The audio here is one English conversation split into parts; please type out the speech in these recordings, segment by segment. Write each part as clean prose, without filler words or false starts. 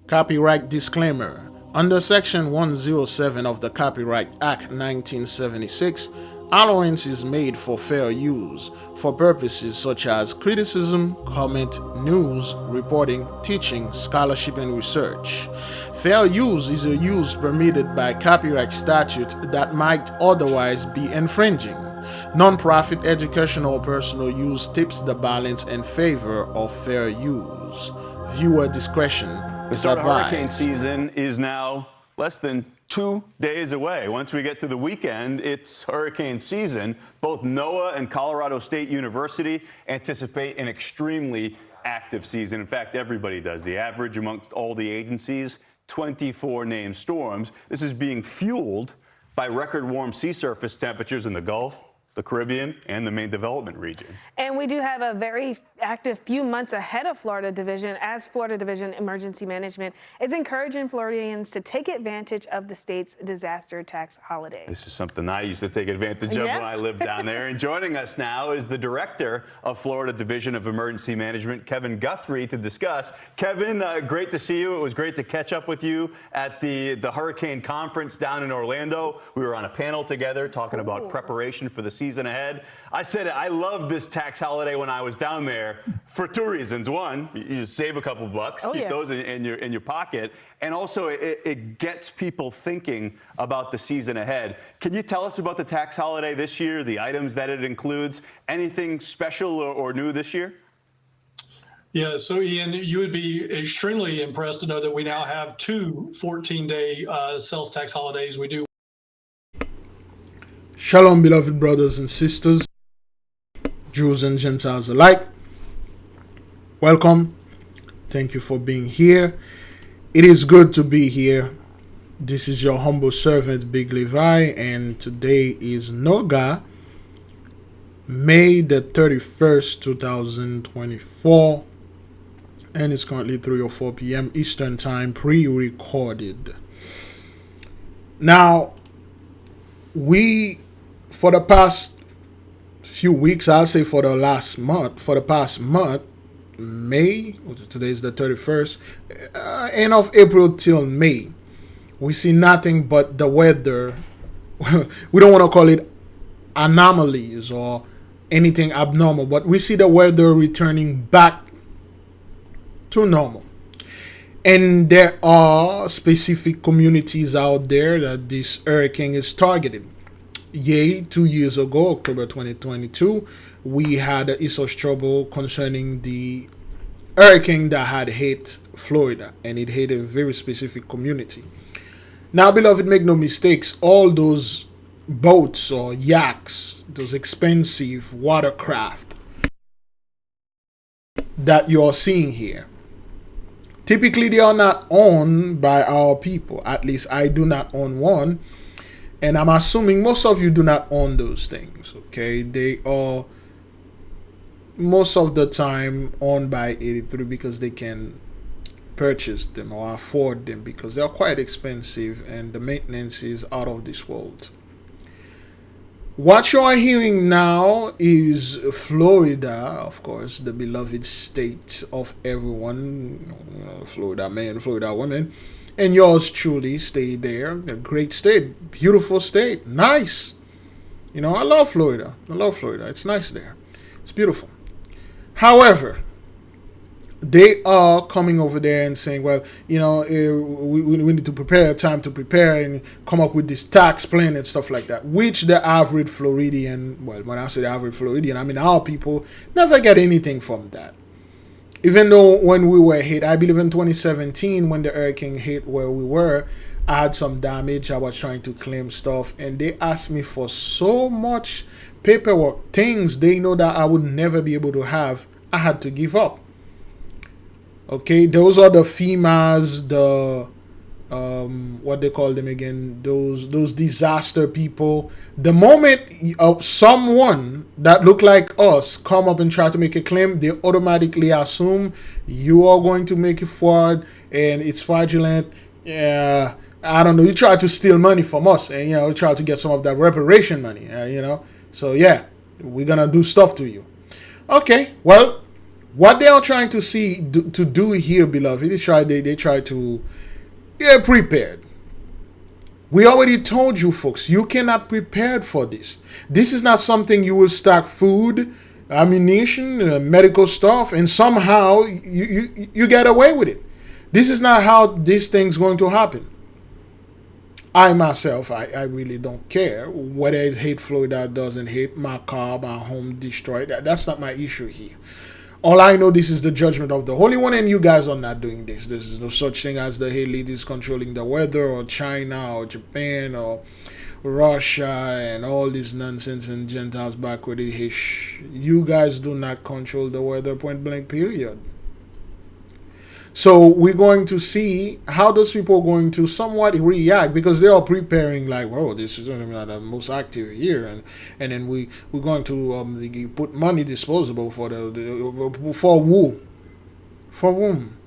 Copyright disclaimer. Under Section 107 of the Copyright Act 1976, allowance is made for fair use for purposes such as criticism, comment, news, reporting, teaching, scholarship, and research. Fair use is a use permitted by copyright statute that might otherwise be infringing. Non-profit educational or personal use tips the balance in favor of fair use. Viewer discretion The start of hurricane season is now less than 2 days away. Once we get to the weekend, it's hurricane season. Both NOAA and Colorado State University anticipate an extremely active season. In fact, everybody does. The average amongst all the agencies, 24 named storms. This is being fueled by record warm sea surface temperatures in the Gulf, the Caribbean, and the main development region. And we do have a very active few months ahead of Florida Division, as Florida Division Emergency Management is encouraging Floridians to take advantage of the state's disaster tax holiday. This is something I used to take advantage of when I lived down there. And joining us now is the director of Florida Division of Emergency Management, Kevin Guthrie, to discuss. Kevin, great to see you. It was great to catch up with you at the Hurricane Conference down in Orlando. We were on a panel together talking about preparation for the season ahead. I said I loved this tax holiday when I was down there for two reasons. One, you save a couple bucks, keep those in your pocket, and also it gets people thinking about the season ahead. Can you tell us about the tax holiday this year, the items that it includes, anything special or new this year? Yeah, so Ian, you would be extremely impressed to know that we now have two 14-day sales tax holidays. We do. Shalom, beloved brothers and sisters, Jews and Gentiles alike. Welcome. Thank you for being here. It is good to be here. This is your humble servant, Big Levi, and today is Noga, May the 31st, 2024, and it's currently 3 or 4 p.m. Eastern Time, pre-recorded. Now, for the past few weeks, I'll say for the past month, May, today is the 31st, end of April till May, we see nothing but the weather. We don't want to call it anomalies or anything abnormal, but we see the weather returning back to normal. And there are specific communities out there that this hurricane is targeting. Yea, 2 years ago, October 2022, we had a East trouble concerning the hurricane that had hit Florida, and it hit a very specific community. Now, beloved, make no mistakes, all those boats or yachts, those expensive watercraft that you're seeing here, typically they are not owned by our people. At least I do not own one. And I'm assuming most of you do not own those things, okay? They are most of the time owned by 83 because they can purchase them or afford them because they are quite expensive and the maintenance is out of this world. What you are hearing now is Florida, of course, the beloved state of everyone, Florida men, Florida women. And yours truly stay there. A great state, beautiful state, nice. I love Florida. It's nice there. It's beautiful. However, they are coming over there and saying, well, we need to prepare, time to prepare and come up with this tax plan and stuff like that, which the average Floridian, well, when I say the average Floridian, I mean our people never get anything from that. Even though when we were hit, I believe in 2017, when the hurricane hit where we were, I had some damage. I was trying to claim stuff, and they asked me for so much paperwork, things they know that I would never be able to have. I had to give up. Okay, those are the FEMAs, the what they call them again, those disaster people. The moment someone that look like us come up and try to make a claim, they automatically assume you are going to make it fraud and it's fraudulent. Yeah, I don't know. You try to steal money from us, and you try to get some of that reparation money. So yeah, we're gonna do stuff to you. Okay, well, What they are trying to do here, beloved, they try to get prepared. We already told you, folks, you cannot prepare for this. This is not something you will stock food, ammunition, medical stuff, and somehow you get away with it. This is not how this thing's going to happen. I myself, I really don't care whether it hate Florida doesn't hate my car, my home destroyed. That's not my issue here. All I know, this is the judgment of the Holy One, and you guys are not doing this. There is no such thing as the ladies controlling the weather, or China, or Japan, or Russia, and all this nonsense and Gentiles backward. You guys do not control the weather, point blank, period. So we're going to see how those people are going to somewhat react, because they are preparing like, whoa, this is going to be the most active here, and then we're going to put money disposable for for whom?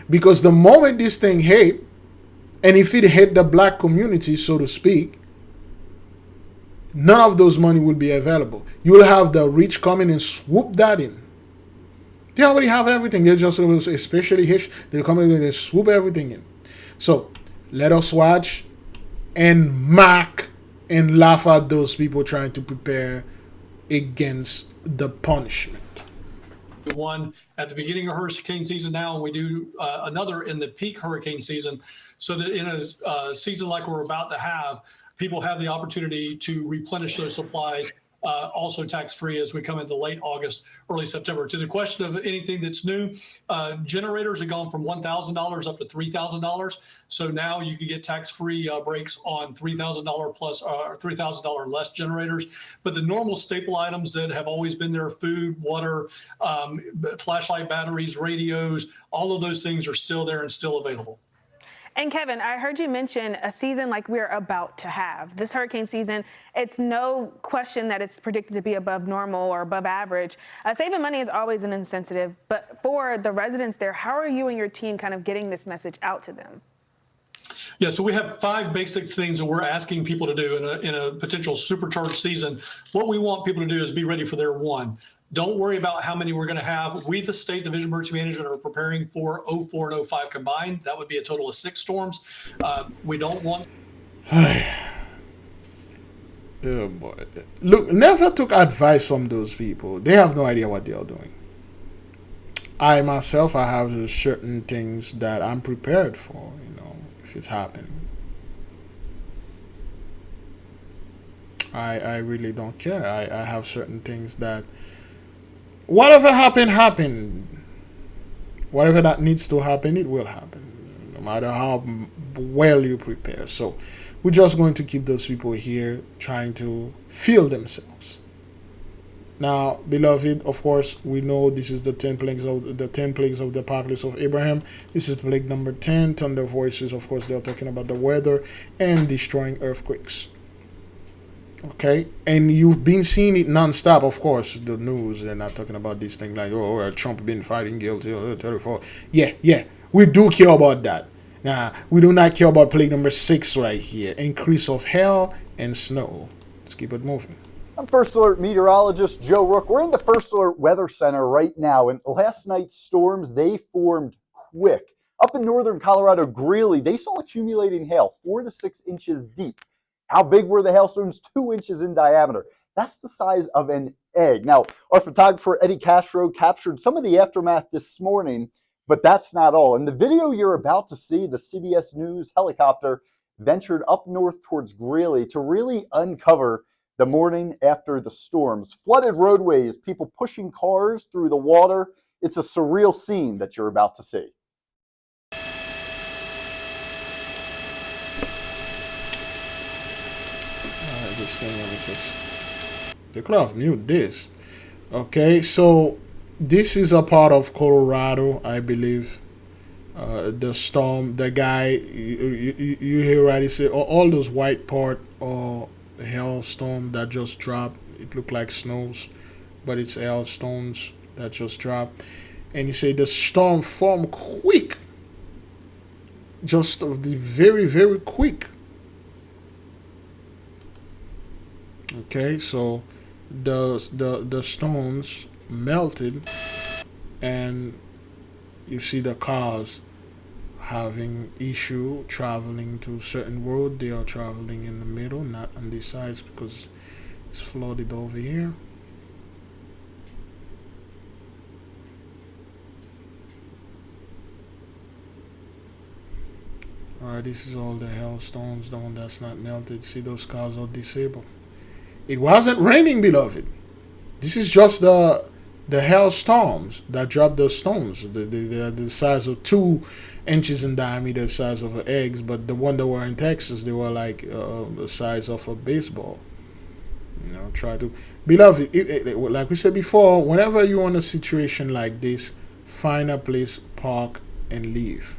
Because the moment this thing hit, and if it hit the black community, so to speak, none of those money will be available. You will have the rich coming and swoop that in. They already have everything. They just, especially Hish, they come in and they swoop everything in. So let us watch and mock and laugh at those people trying to prepare against the punishment. One at the beginning of hurricane season now, and we do another in the peak hurricane season, so that in a season like we're about to have, people have the opportunity to replenish those supplies, also tax-free as we come into late August, early September. To the question of anything that's new, generators have gone from $1,000 up to $3,000. So now you can get tax-free breaks on $3,000 plus or $3,000 less generators. But the normal staple items that have always been there, food, water, flashlight batteries, radios, all of those things are still there and still available. And Kevin, I heard you mention a season like we're about to have. This hurricane season, it's no question that it's predicted to be above normal or above average. Saving money is always an incentive, but for the residents there, how are you and your team kind of getting this message out to them? Yeah, so we have 5 basic things that we're asking people to do in a potential supercharged season. What we want people to do is be ready for their one. Don't worry about how many we're going to have. We, the State Division of Emergency Management, are preparing for 04 and 05 combined. That would be a total of 6 storms. We don't want... Oh boy. Look, never took advice from those people. They have no idea what they are doing. I myself, I have certain things that I'm prepared for, if it's happening. I really don't care. I have certain things that whatever happened. Whatever that needs to happen, it will happen, no matter how well you prepare. So we're just going to keep those people here trying to feel themselves. Now, beloved, of course, we know this is the 10 plagues of the apocalypse of Abraham. This is plague number 10, thunder voices. Of course, they're talking about the weather and destroying earthquakes. Okay, and you've been seeing it nonstop. Of course, the news, they're not talking about this thing like, Trump been fighting guilty, 34. Yeah, we do care about that. Now, we do not care about plague number 6 right here, increase of hail and snow. Let's keep it moving. I'm First Alert meteorologist Joe Rook. We're in the First Alert Weather Center right now, and last night's storms, they formed quick. Up in northern Colorado, Greeley, they saw accumulating hail 4 to 6 inches deep. How big were the hailstones? 2 inches in diameter. That's the size of an egg. Now, our photographer Eddie Castro captured some of the aftermath this morning, but that's not all. In the video you're about to see, the CBS News helicopter ventured up north towards Greeley to really uncover the morning after the storms. Flooded roadways, people pushing cars through the water. It's a surreal scene that you're about to see. This thing, let me just, they could have mute this. Okay, so this is a part of Colorado, I believe. The storm, the guy, you hear right, he said all those white part or hailstorm that just dropped. It looked like snows, but it's hailstones that just dropped. And he said the storm formed quick, just very, very quick. Okay, so the stones melted and you see the cars having issue traveling to certain road. They are traveling in the middle, not on these sides because it's flooded over here. Alright, this is all the hailstones, the one that's not melted. See, those cars are disabled. It wasn't raining, beloved. This is just the hailstorms that drop the stones. They're the size of 2 inches in diameter, size of eggs. But the one that were in Texas, they were like the size of a baseball. You know, try to, beloved. Like we said before, whenever you're in a situation like this, find a place, park, and leave.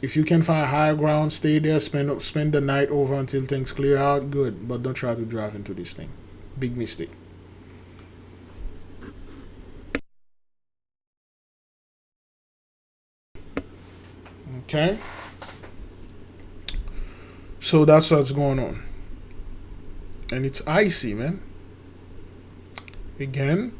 If you can find higher ground, stay there, spend the night over until things clear out, good. But don't try to drive into this thing. Big mistake. Okay? So that's what's going on. And it's icy, man. Again,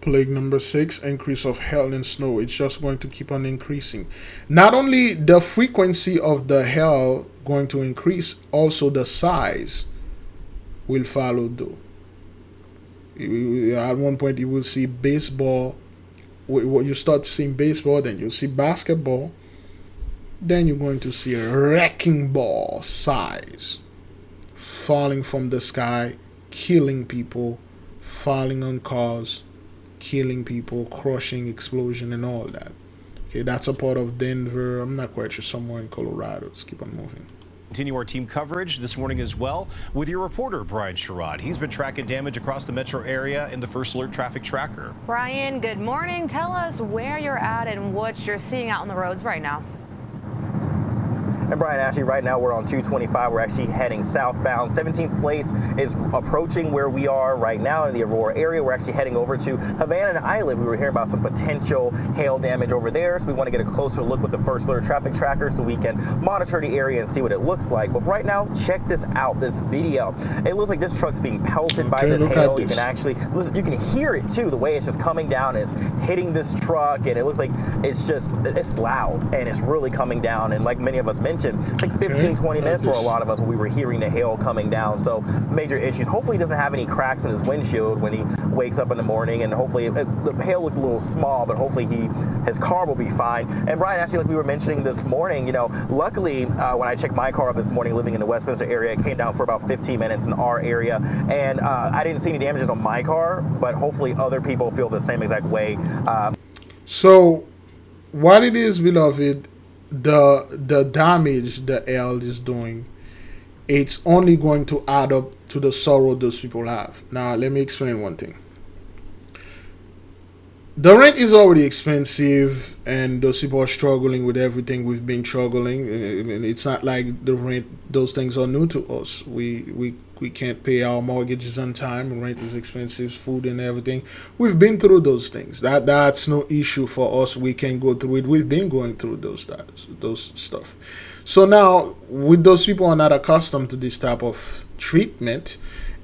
plague number 6, increase of hail and snow. It's just going to keep on increasing. Not only the frequency of the hail going to increase, also the size will follow though. At one point you will see baseball. You start seeing baseball, then you'll see basketball. Then you're going to see a wrecking ball size falling from the sky, killing people, falling on cars, killing people, crushing, explosion, and all that. Okay, that's a part of Denver. I'm not quite sure, somewhere in Colorado. Let's keep on moving. Continue our team coverage this morning as well with your reporter, Brian Sherrod. He's been tracking damage across the metro area in the First Alert Traffic Tracker. Brian, good morning. Tell us where you're at and what you're seeing out on the roads right now. And Brian, actually, right now we're on 225. We're actually heading southbound. 17th Place is approaching where we are right now in the Aurora area. We're actually heading over to Havana and I live. We were hearing about some potential hail damage over there, so we want to get a closer look with the First Alert Traffic Tracker so we can monitor the area and see what it looks like. But right now, check this out, this video. It looks like this truck's being pelted by this hail. You can actually listen, you can hear it too. The way it's just coming down is hitting this truck, and it looks like it's loud and it's really coming down. And like many of us mentioned, it's like 15-20 minutes for a lot of us when we were hearing the hail coming down. So major issues. Hopefully he doesn't have any cracks in his windshield when he wakes up in the morning, and hopefully the hail looked a little small, but hopefully his car will be fine. And Brian, actually, like we were mentioning this morning, you know, luckily when I checked my car up this morning living in the Westminster area, it came down for about 15 minutes in our area, and I didn't see any damages on my car, but hopefully other people feel the same exact way. So what it is, beloved, the damage the hail is doing, it's only going to add up to the sorrow those people have. Now let me explain one thing. The rent is already expensive, and those people are struggling with everything we've been struggling. And it's not like the rent; those things are new to us. We can't pay our mortgages on time. Rent is expensive, food and everything. We've been through those things. That's no issue for us. We can go through it. We've been going through those stuff. So now, with those people are not accustomed to this type of treatment,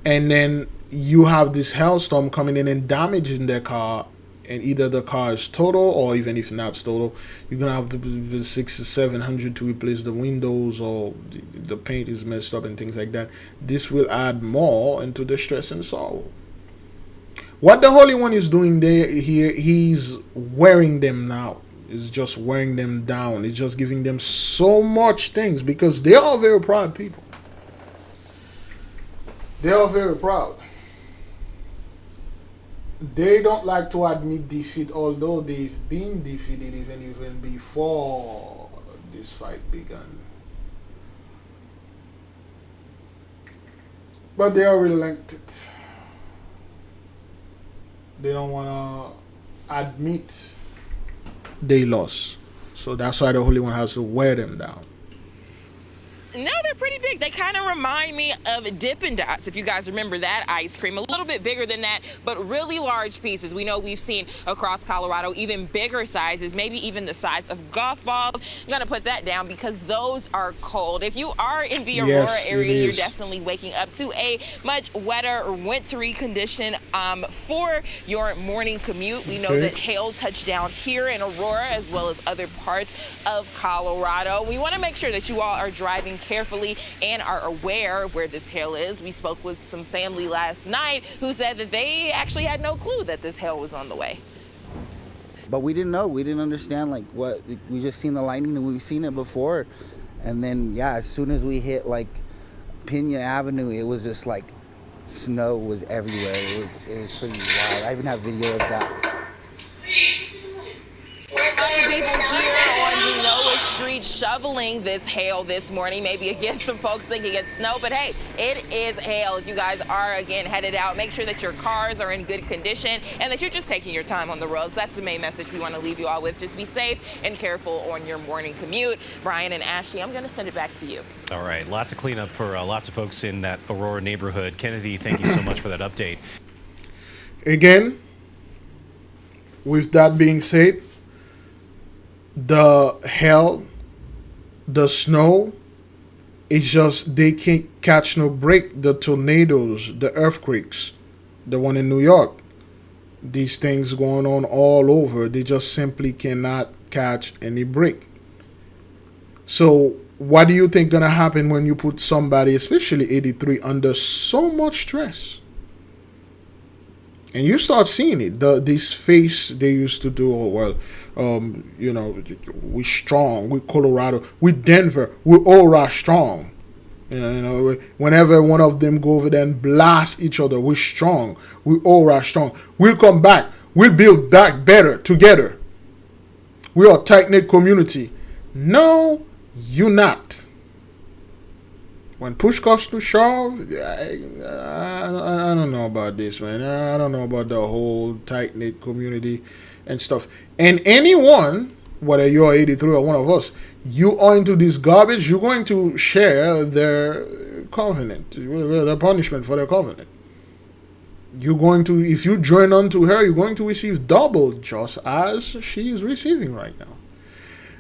and then you have this hailstorm coming in and damaging their car. And either the car is total, or even if not total, you're gonna have to pay $600 or $700 to replace the windows, or the paint is messed up and things like that. This will add more into the stress and sorrow. What the Holy One is doing here, he's wearing them now. He's just wearing them down. He's just giving them so much things, because they are very proud people. They are very proud. They don't like to admit defeat, although they've been defeated even before this fight began. But they are relented. They don't want to admit they lost. So that's why the Holy One has to wear them down. No, they're pretty big. They kind of remind me of Dippin' Dots, if you guys remember that ice cream. A little bit bigger than that, but really large pieces. We know we've seen across Colorado even bigger sizes, maybe even the size of golf balls. I'm going to put that down because those are cold. If you are in the Aurora Yes, it area, you're is. definitely waking up to a much wetter or wintry condition for your morning commute. We know Okay. that hail touched down here in Aurora as well as other parts of Colorado. We want to make sure that you all are driving carefully and are aware of where this hail is. We spoke with some family last night who said that they actually had no clue that this hail was on the way. But we didn't know. We didn't understand like what we just seen the lightning and we've seen it before. And then yeah, as soon as we hit like Pena Avenue, it was just like snow was everywhere. It was pretty wild. I even have video of that. People here on Genoa Street shoveling this hail this morning. Maybe again some folks thinking it's snow, but hey, it is hail. If you guys are again headed out, make sure that your cars are in good condition and that you're just taking your time on the roads. That's the main message we want to leave you all with. Just be safe and careful on your morning commute. Brian and Ashley, I'm going to send it back to you. All right, lots of cleanup for lots of folks in that Aurora neighborhood. Kennedy, thank you so much for that update. Again, with that being said, the hail, the snow, it's just they can't catch no break. The tornadoes, the earthquakes, the one in New York, these things going on all over. They just simply cannot catch any break. So what do you think gonna happen when you put somebody, especially 83, under so much stress? And you start seeing it. This face they used to do, oh, well, you know, we strong, we Colorado, we Denver, we all strong. You know, whenever one of them go over there and blast each other, we're strong, we all strong. We'll come back, we'll build back better together. We are a tight-knit community. No, you not. When push comes to shove, I don't know about this, man. I don't know about the whole tight-knit community and stuff. And anyone, whether you're 83 or one of us, you are into this garbage, you're going to share their covenant, the punishment for their covenant. You're going to, if you join on to her, you're going to receive double just as she is receiving right now.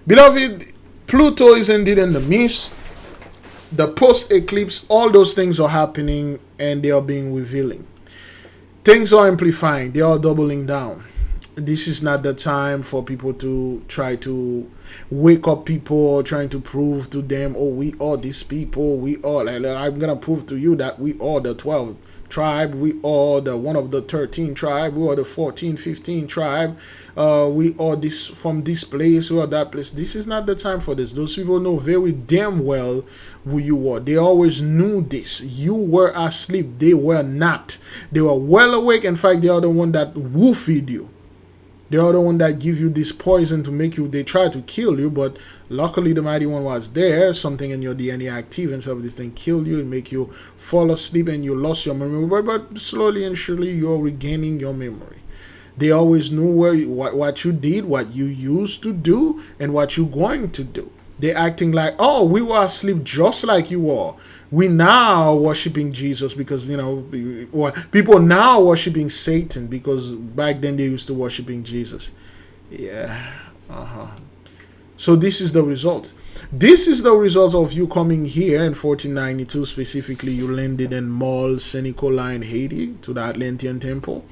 Beloved, Pluto is indeed in the midst. The post-eclipse, all those things are happening and they are being revealing. Things are amplifying. They are doubling down. This is not the time for people to try to wake up people, trying to prove to them, oh, we are these people. We are, I'm going to prove to you that we are the 12 tribe. We are the one of the 13 tribe. We are the 14, 15 tribe. We are this from this place. We are that place. This is not the time for this. Those people know very damn well who you are. They always knew this. You were asleep. They were not. They were well awake. In fact, they are the one that will feed you. They are the one that give you this poison to make you, they try to kill you, but luckily the Mighty One was there. Something in your DNA active and some of this thing killed you and make you fall asleep and you lost your memory. But slowly and surely you're regaining your memory. They always knew what you did, what you used to do, and what you're going to do. They're acting like, oh, we were asleep just like you are. We now worshiping Jesus because, you know, people now worshiping Satan because back then they used to worshiping Jesus. Yeah. So this is the result. This is the result of you coming here in 1492. Specifically, you landed in Mall Saint Nicolas in Haiti to the Atlantean Temple.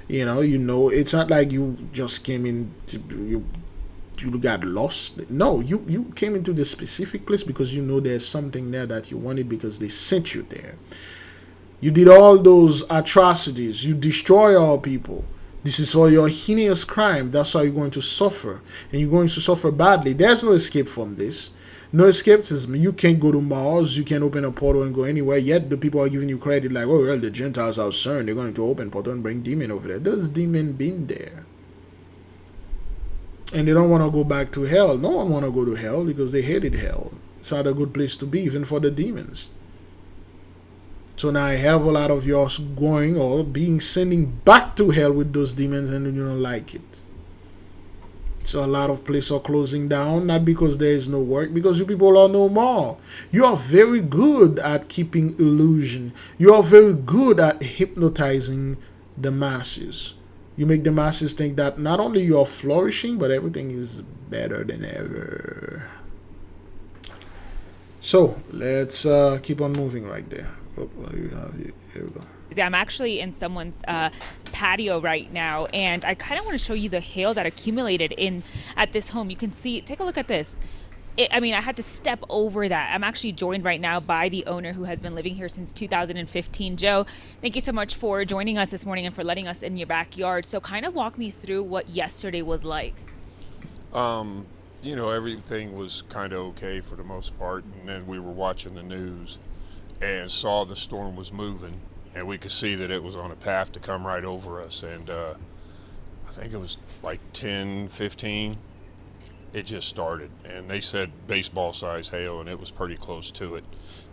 You know, it's not like you just came in you got lost. No, you came into this specific place because you know there's something there that you wanted because they sent you there. You did all those atrocities. You destroy all people. This is for your heinous crime. That's how you're going to suffer. And you're going to suffer badly. There's no escape from this. No escapism. You can't go to Mars. You can't open a portal and go anywhere. Yet the people are giving you credit like, oh, well, the Gentiles are CERN. They're going to open portal and bring demon over there. Those demon been there. And they don't want to go back to hell. No one want to go to hell because they hated hell. It's not a good place to be, even for the demons. So now I have a lot of yours going or being sending back to hell with those demons and you don't like it. So a lot of places are closing down, not because there is no work, because you people are no more. You are very good at keeping illusion. You are very good at hypnotizing the masses. You make the masses think that not only you are flourishing, but everything is better than ever. So let's keep on moving right there. Oh, what do you have here? Here we go. I'm actually in someone's patio right now, and I kind of want to show you the hail that accumulated in at this home. You can see, take a look at this. I mean, I had to step over that. I'm actually joined right now by the owner who has been living here since 2015. Joe, thank you so much for joining us this morning and for letting us in your backyard. So kind of walk me through what yesterday was like. You know, everything was kind of okay for the most part, and then we were watching the news and saw the storm was moving, and we could see that it was on a path to come right over us. And I think it was like 10:15. It just started, and they said baseball size hail, and it was pretty close to it.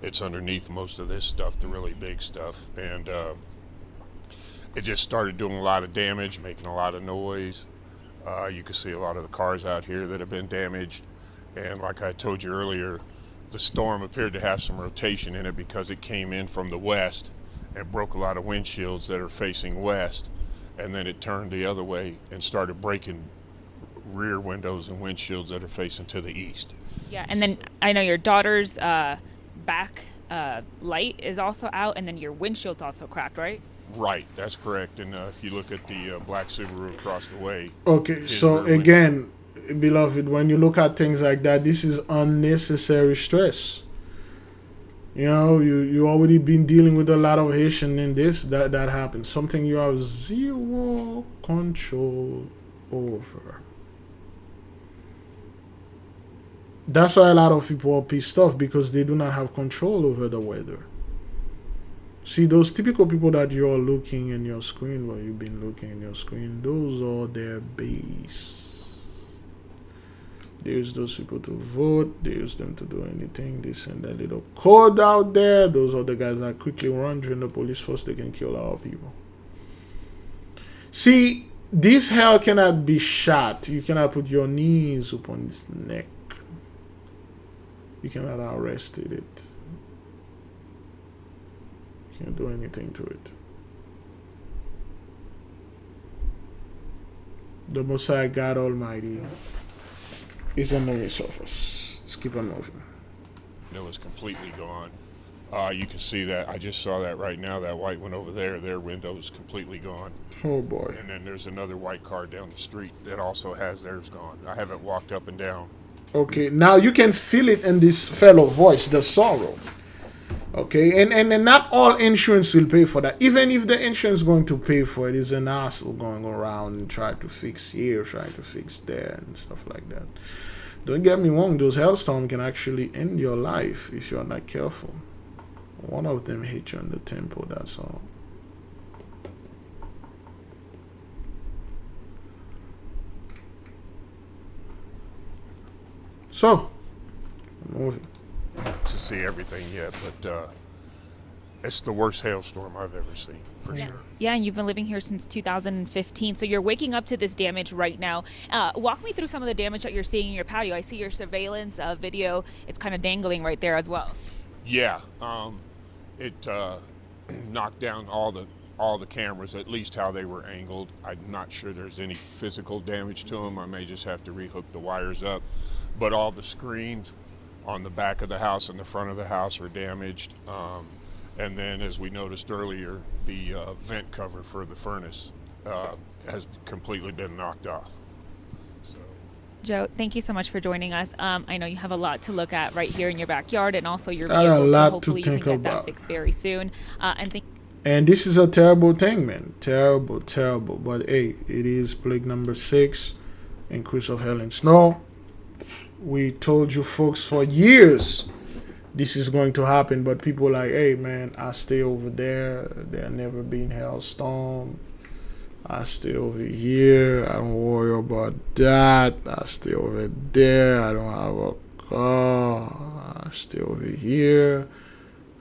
It's underneath most of this stuff, the really big stuff, and it just started doing a lot of damage, making a lot of noise. You can see a lot of the cars out here that have been damaged, and like I told you earlier, the storm appeared to have some rotation in it because it came in from the west and broke a lot of windshields that are facing west, and then it turned the other way and started breaking rear windows and windshields that are facing to the east. Yeah, and then I know your daughter's back light is also out, and then your windshield's also cracked, right? Right, that's correct. And if you look at the black Subaru across the way. Okay, so again, beloved, when you look at things like that, this is unnecessary stress. You know, you already been dealing with a lot of Haitian in this, that happens. Something you have zero control over. That's why a lot of people are pissed off, because they do not have control over the weather. See, those typical people that you're looking in your screen, where you've been looking in your screen, those are their base. They use those people to vote. They use them to do anything. They send that little code out there. Those are the guys that quickly run during the police force. They can kill our people. See, this hell cannot be shot. You cannot put your knees upon its neck. You cannot arrest it. You can't do anything to it. The Messiah God Almighty is on the midst of us. Let's keep on moving. It was completely gone. You can see that. I just saw that right now. That white one over there, their window is completely gone. Oh boy. And then there's another white car down the street that also has theirs gone. I haven't walked up and down. Okay, now you can feel it in this fellow voice, the sorrow. Okay, and not all insurance will pay for that. Even if the insurance is going to pay for it, is an asshole going around and try to fix here, try to fix there, and stuff like that. Don't get me wrong, those hailstorms can actually end your life if you're not careful. One of them hit you in the temple, that's all. So, moving. To see everything yet, but it's the worst hailstorm I've ever seen, for sure. Yeah, and you've been living here since 2015, so you're waking up to this damage right now. Walk me through some of the damage that you're seeing in your patio. I see your surveillance video. It's kind of dangling right there as well. Yeah, it knocked down all the cameras, at least how they were angled. I'm not sure there's any physical damage to them. I may just have to rehook the wires up, but all the screens on the back of the house and the front of the house are damaged. And then, as we noticed earlier, the vent cover for the furnace has completely been knocked off. So. Joe, thank you so much for joining us. I know you have a lot to look at right here in your backyard, and also your vehicle, so hopefully you can get that fixed very soon. And this is a terrible thing, man. Terrible, terrible. But hey, it is plague number 6, increase of hail and snow. We told you folks for years this is going to happen, but people are like, hey man, I stay over there. There never been hailstorm. I stay over here. I don't worry about that. I stay over there. I don't have a car. I stay over here.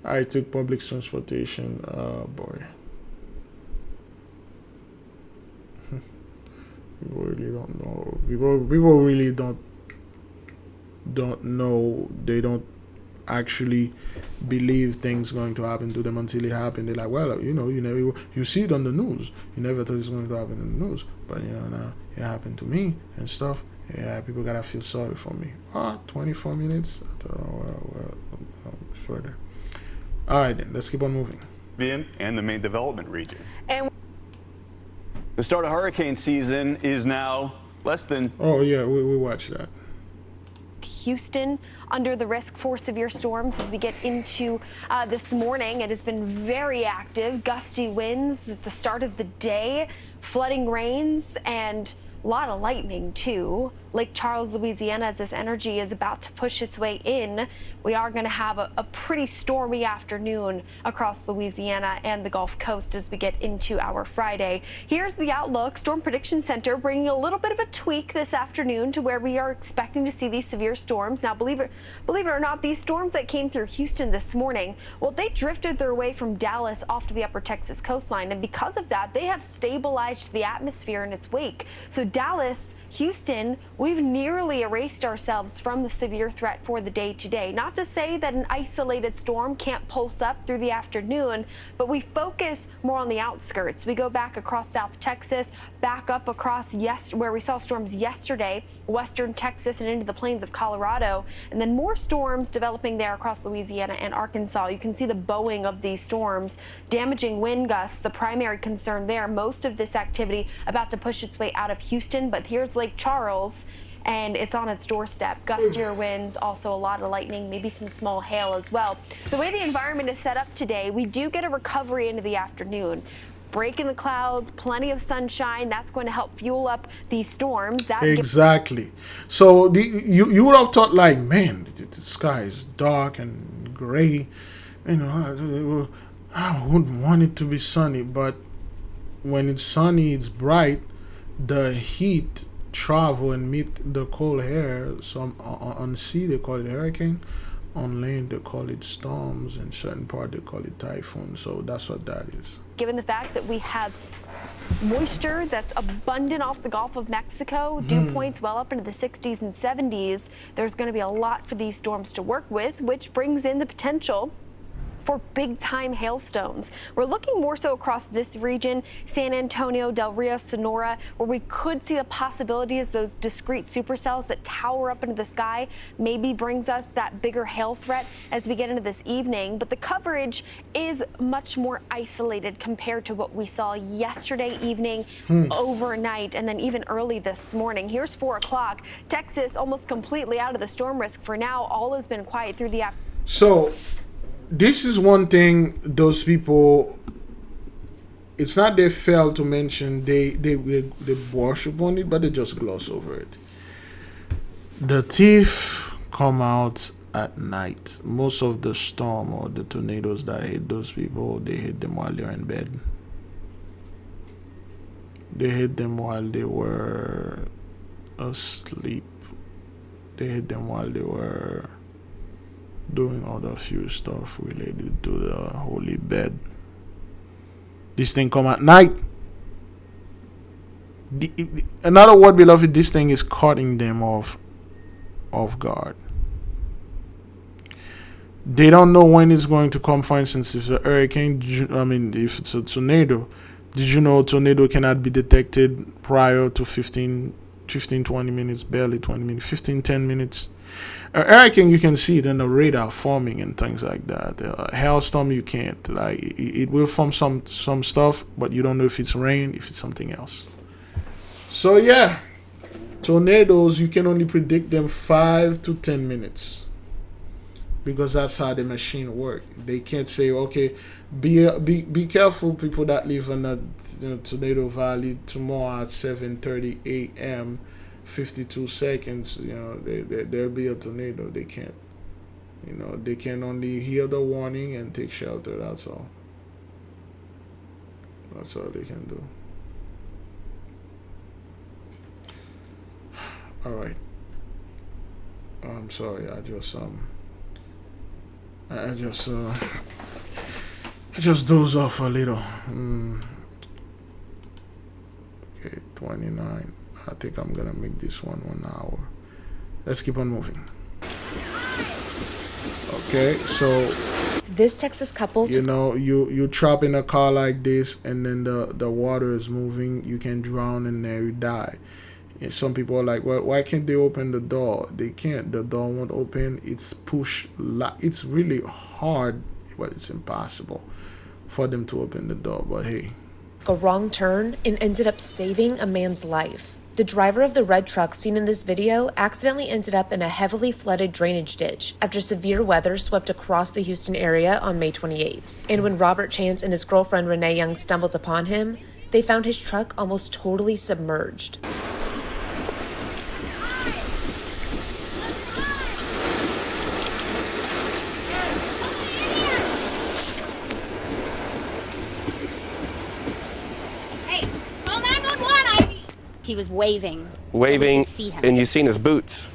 I took public transportation. Oh boy. People really don't know. People really don't know. They don't actually believe things going to happen to them until it happen. They're like, well, you never, you see it on the news. You never thought it's going to happen in the news, but now it happened to me and stuff. Yeah, people gotta feel sorry for me. 24 minutes. I thought, further. All right, then let's keep on moving. And the main development region. And the start of hurricane season is now less than. Oh yeah, we watched that. Houston under the risk for severe storms as we get into this morning. It has been very active, gusty winds at the start of the day, flooding rains, and a lot of lightning too. Lake Charles, Louisiana, as this energy is about to push its way in, we are going to have a pretty stormy afternoon across Louisiana and the Gulf Coast as we get into our Friday. Here's the outlook. Storm Prediction Center bringing a little bit of a tweak this afternoon to where we are expecting to see these severe storms. Now, believe it or not, these storms that came through Houston this morning, well, they drifted their way from Dallas off to the upper Texas coastline, and because of that, they have stabilized the atmosphere in its wake. So Dallas, Houston, we've nearly erased ourselves from the severe threat for the day today. Not to say that an isolated storm can't pulse up through the afternoon, but we focus more on the outskirts. We go back across South Texas, back up across where we saw storms yesterday, western Texas and into the plains of Colorado, and then more storms developing there across Louisiana and Arkansas. You can see the bowing of these storms, damaging wind gusts, the primary concern there. Most of this activity about to push its way out of Houston, but here's Lake Charles, and it's on its doorstep. Gustier winds, also a lot of lightning, maybe some small hail as well. The way the environment is set up today, we do get a recovery into the afternoon. Break in the clouds, plenty of sunshine. That's going to help fuel up these storms. Exactly. So you would have thought, like, man, the sky is dark and gray. I wouldn't want it to be sunny, but when it's sunny, it's bright. The heat travel and meet the cold air. So on sea they call it hurricane, on land they call it storms, in certain part they call it typhoon. So that's what that is. Given the fact that we have moisture that's abundant off the Gulf of Mexico, dew points well up into the 60s and 70s, there's going to be a lot for these storms to work with, which brings in the potential for big-time hailstones. We're looking more so across this region, San Antonio, Del Rio, Sonora, where we could see the possibility as those discrete supercells that tower up into the sky maybe brings us that bigger hail threat as we get into this evening. But the coverage is much more isolated compared to what we saw yesterday evening, overnight, and then even early this morning. Here's 4 o'clock. Texas almost completely out of the storm risk for now. All has been quiet through the afternoon. So this is one thing those people, it's not they fail to mention, they worship on it, but they just gloss over it. The thief come out at night. Most of the storm or the tornadoes that hit those people, they hit them while they're in bed. They hit them while they were asleep. They hit them while they were doing other few stuff related to the holy bed. This thing come at night. Another word, beloved, this thing is cutting them off guard. They don't know when it's going to come. For instance, if it's a hurricane, if it's a tornado, did you know a tornado cannot be detected prior to 15, 20 minutes, barely 20 minutes, 15, 10 minutes. A hurricane, you can see it in the radar forming and things like that. A hailstorm, you can't. Like, it will form some stuff, but you don't know if it's rain, if it's something else. So yeah, tornadoes, you can only predict them 5 to 10 minutes, because that's how the machine works. They can't say, okay, be careful, people that live in the tornado valley, tomorrow at 7:30 a.m. 52 seconds, there'll be a tornado. They can't, they can only hear the warning and take shelter. That's all. That's all they can do. All right. I'm sorry. I just doze off a little. Okay, 29. I think I'm gonna make this one 1 hour. Let's keep on moving. Okay, so this Texas couple, you know, you trap in a car like this, and then the water is moving. You can drown in there, you die. And some people are like, well, why can't they open the door? They can't. The door won't open. It's pushed. It's really hard, but it's impossible for them to open the door. But hey, a wrong turn and ended up saving a man's life. The driver of the red truck seen in this video accidentally ended up in a heavily flooded drainage ditch after severe weather swept across the Houston area on May 28th. And when Robert Chance and his girlfriend Renee Young stumbled upon him, they found his truck almost totally submerged. He was waving. Waving, and you seen his boots.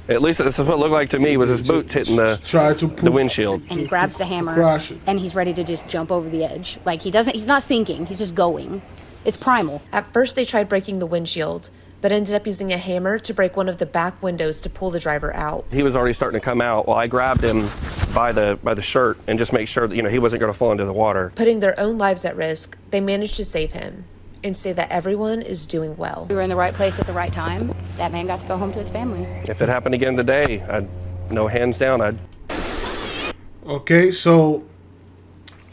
At least that's what it looked like to me, was his boots hitting the windshield. And he grabs the hammer, and he's ready to just jump over the edge. Like he's not thinking, he's just going. It's primal. At first they tried breaking the windshield, but ended up using a hammer to break one of the back windows to pull the driver out. He was already starting to come out while I grabbed him by the shirt and just make sure that, you know, he wasn't going to fall into the water. Putting their own lives at risk, they managed to save him and say that everyone is doing well. We were in the right place at the right time. That man got to go home to his family. If it happened again today, I'd know hands down, I'd... Okay, so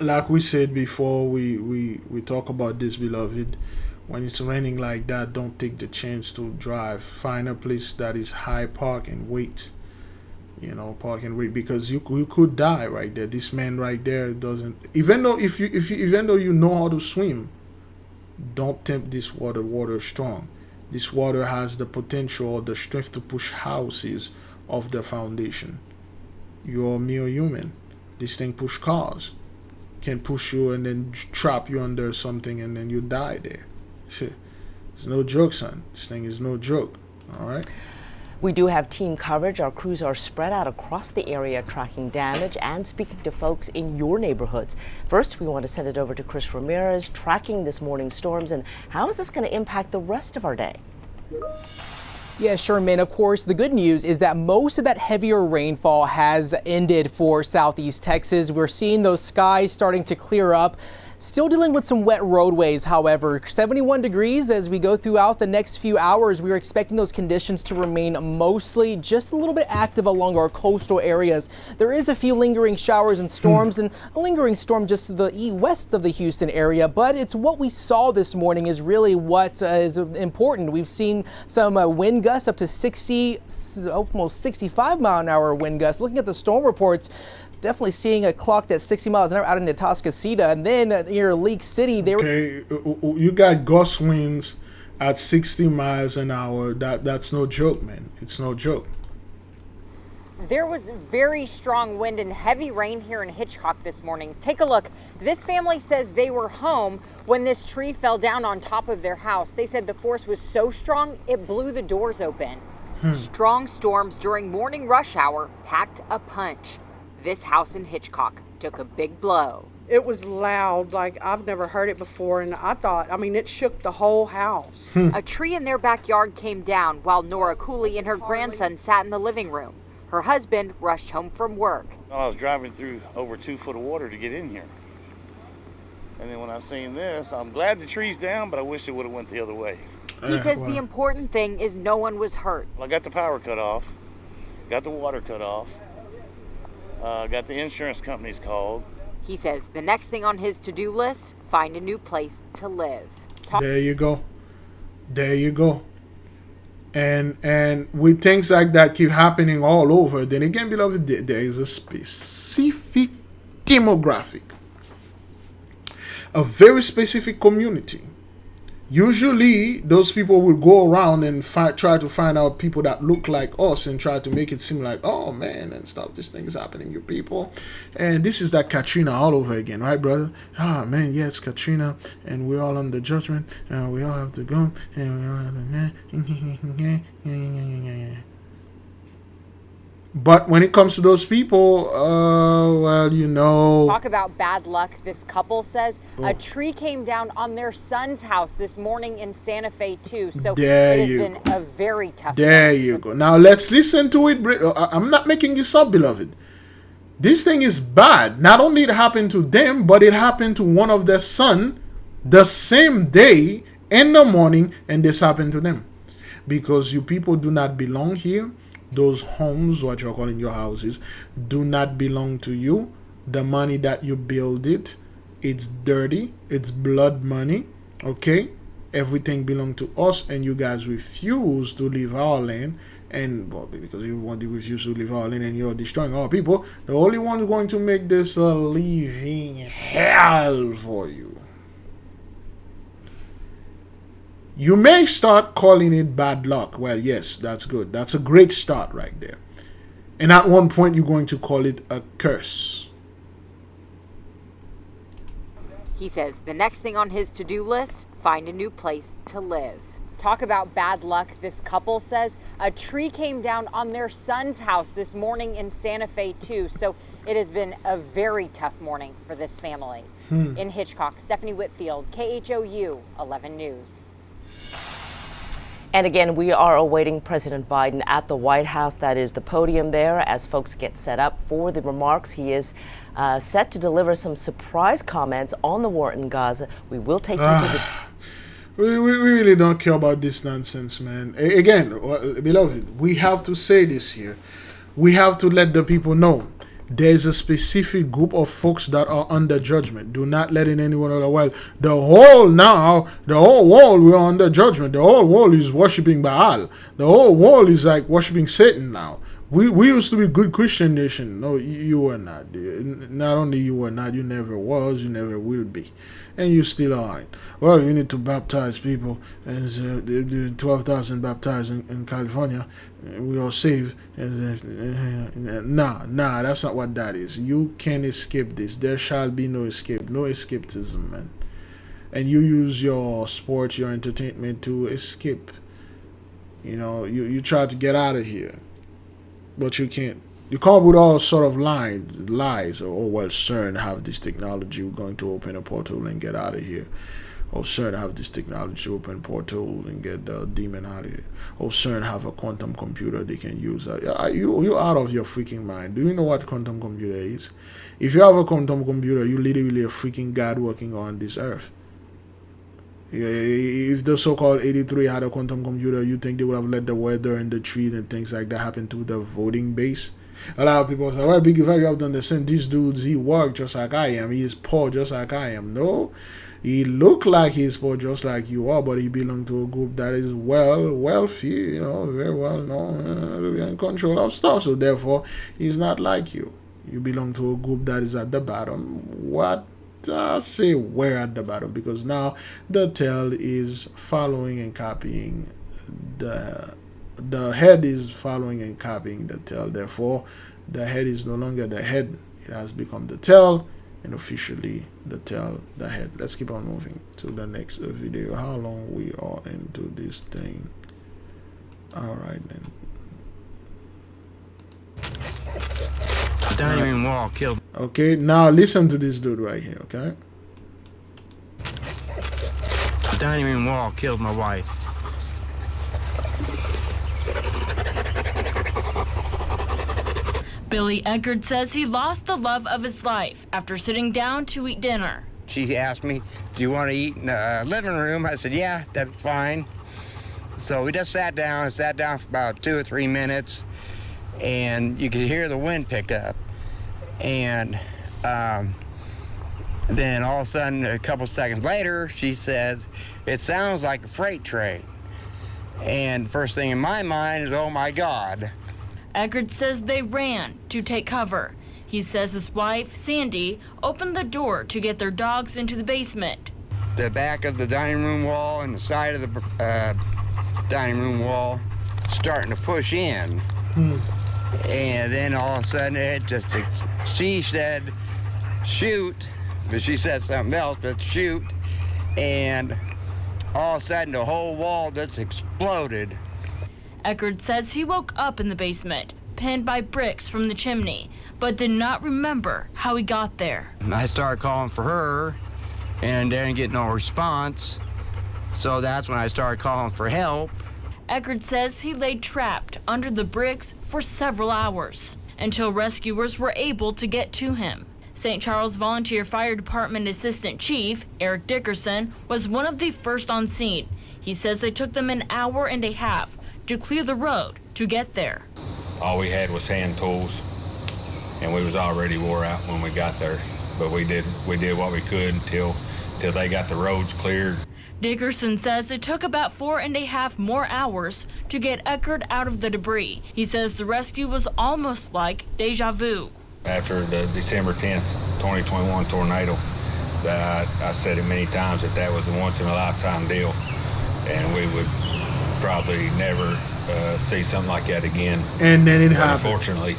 like we said before, we talk about this, beloved. When it's raining like that, don't take the chance to drive. Find a place that is high, park and wait. You know, park and wait, because you could die right there. This man right there doesn't, even though even though you know how to swim, don't tempt this water. Water is strong. This water has the potential or the strength to push houses off the foundation. You're a mere human. This thing push cars. Can push you and then trap you under something and then you die there. Shit. It's no joke, son. This thing is no joke. All right? We do have team coverage. Our crews are spread out across the area tracking damage and speaking to folks in your neighborhoods. First, we want to send it over to Chris Ramirez, tracking this morning's storms, and how is this going to impact the rest of our day? Yeah, Sherman, of course, the good news is that most of that heavier rainfall has ended for southeast Texas. We're seeing those skies starting to clear up. Still dealing with some wet roadways, however. 71 degrees as we go throughout the next few hours. We're expecting those conditions to remain mostly just a little bit active along our coastal areas. There is a few lingering showers and storms and a lingering storm just to the west of the Houston area, but it's what we saw this morning is really what is important. We've seen some wind gusts up to 60, almost 65 mile an hour wind gusts. Looking at the storm reports, definitely seeing a clocked at 60 miles an hour out into Atascocita, and then near Leak City. Okay, you got gust winds at 60 miles an hour. That's no joke, man. It's no joke. There was very strong wind and heavy rain here in Hitchcock this morning. Take a look. This family says they were home when this tree fell down on top of their house. They said the force was so strong it blew the doors open. Strong storms during morning rush hour packed a punch. This house in Hitchcock took a big blow. It was loud, like I've never heard it before, and I mean, it shook the whole house. A tree in their backyard came down while Nora Cooley and her grandson sat in the living room. Her husband rushed home from work. Well, I was driving through over 2 foot of water to get in here. And then when I seen this, I'm glad the tree's down, but I wish it would have went the other way. He says the important thing is no one was hurt. Well, I got the power cut off, got the water cut off. Got the insurance companies called. He says the next thing on his to-do list, find a new place to live. There you go. There you go. And with things like that keep happening all over, then again, beloved, there is a specific demographic. A very specific community. Usually, those people will go around and try to find out people that look like us and try to make it seem like, oh man, and stuff, this thing is happening, you people. And this is that Katrina all over again, right, brother? Ah, man, yes, Katrina, and we're all under judgment, and we all have to go, and we all have to... But when it comes to those people, well, you know. Talk about bad luck. This couple says a tree came down on their son's house this morning in Santa Fe too. So it has been a very tough There morning. you go. Now let's listen to it. I'm not making this up, beloved. This thing is bad. Not only it happened to them, but it happened to one of their son the same day in the morning, and this happened to them. Because you people do not belong here. Those homes, what you're calling your houses, do not belong to you. The money that you build it, it's dirty. It's blood money. Okay? Everything belongs to us, and you guys refuse to leave our land. And well, because you want to refuse to leave our land and you're destroying our people, the only one who's going to make this a living hell for you. You may start calling it bad luck. Well, yes, that's good. That's a great start right there. And at one point, you're going to call it a curse. He says the next thing on his to-do list, find a new place to live. Talk about bad luck. This couple says a tree came down on their son's house this morning in Santa Fe too. So it has been a very tough morning for this family. In Hitchcock, Stephanie Whitfield, KHOU 11 News. And again, we are awaiting President Biden at the White House. That is the podium there as folks get set up for the remarks. He is set to deliver some surprise comments on the war in Gaza. We will take you to this. We really don't care about this nonsense, man. Again, beloved, we have to say this here. We have to let the people know. There's a specific group of folks that are under judgment. Do not let in anyone else. Well, the whole world, we're under judgment. The whole world is worshiping Baal. The whole world is like worshiping Satan now. We used to be good Christian nation. No, you were not. Not only you were not, you never was, you never will be. And you still aren't. Well, you need to baptize people. And 12,000 baptized in California. We all saved. Nah, that's not what that is. You can't escape this. There shall be no escape. No escapism, man. And you use your sports, your entertainment to escape. You know, you try to get out of here. But you can't. You come up with all sort of lies. Oh, well, CERN have this technology. We're going to open a portal and get out of here. Oh, CERN have this technology to open a portal and get the demon out of here. Oh, CERN have a quantum computer they can use. You're out of your freaking mind. Do you know what quantum computer is? If you have a quantum computer, you're literally a freaking god working on this earth. If the so-called 83 had a quantum computer, you think they would have let the weather and the trees and things like that happen to the voting base? A lot of people say, well, Big, if I have done the same, these dudes, he worked just like I am. He is poor just like I am. No, he look like he's poor just like you are, but he belongs to a group that is wealthy, you know, very well known, in control of stuff. So therefore, he's not like you. You belong to a group that is at the bottom. What? Say where at the bottom, because now the tail is following and copying the head is following and copying the tail. Therefore, the head is no longer the head. It has become the tail, and officially the tail, the head. Let's keep on moving to the next video. How long we are into this thing? All right then. The dining room wall killed. Okay, now listen to this dude right here, okay? The dining room wall killed my wife. Billy Eckert says he lost the love of his life after sitting down to eat dinner. She asked me, do you want to eat in the living room? I said, yeah, that's fine. So we just sat down for about 2 or 3 minutes, and you could hear the wind pick up. And then all of a sudden, a couple seconds later, she says, it sounds like a freight train. And first thing in my mind is, oh my God. Eckert says they ran to take cover. He says his wife, Sandy, opened the door to get their dogs into the basement. The back of the dining room wall and the side of the dining room wall starting to push in. And then all of a sudden, she said, shoot, but she said something else, but shoot. And all of a sudden, the whole wall just exploded. Eckert says he woke up in the basement, pinned by bricks from the chimney, but did not remember how he got there. I started calling for her and didn't get no response. So that's when I started calling for help. Eckert says he lay trapped under the bricks for several hours until rescuers were able to get to him. St. Charles Volunteer Fire Department Assistant Chief Eric Dickerson was one of the first on scene. He says they took them an hour and a half to clear the road to get there. All we had was hand tools, and we was already wore out when we got there. But we did what we could until they got the roads cleared. Dickerson says it took about 4.5 more hours to get Eckert out of the debris. He says the rescue was almost like deja vu. After the December 10th, 2021 tornado, that I said it many times that was a once-in-a-lifetime deal, and we would probably never see something like that again. And then it happened. Unfortunately,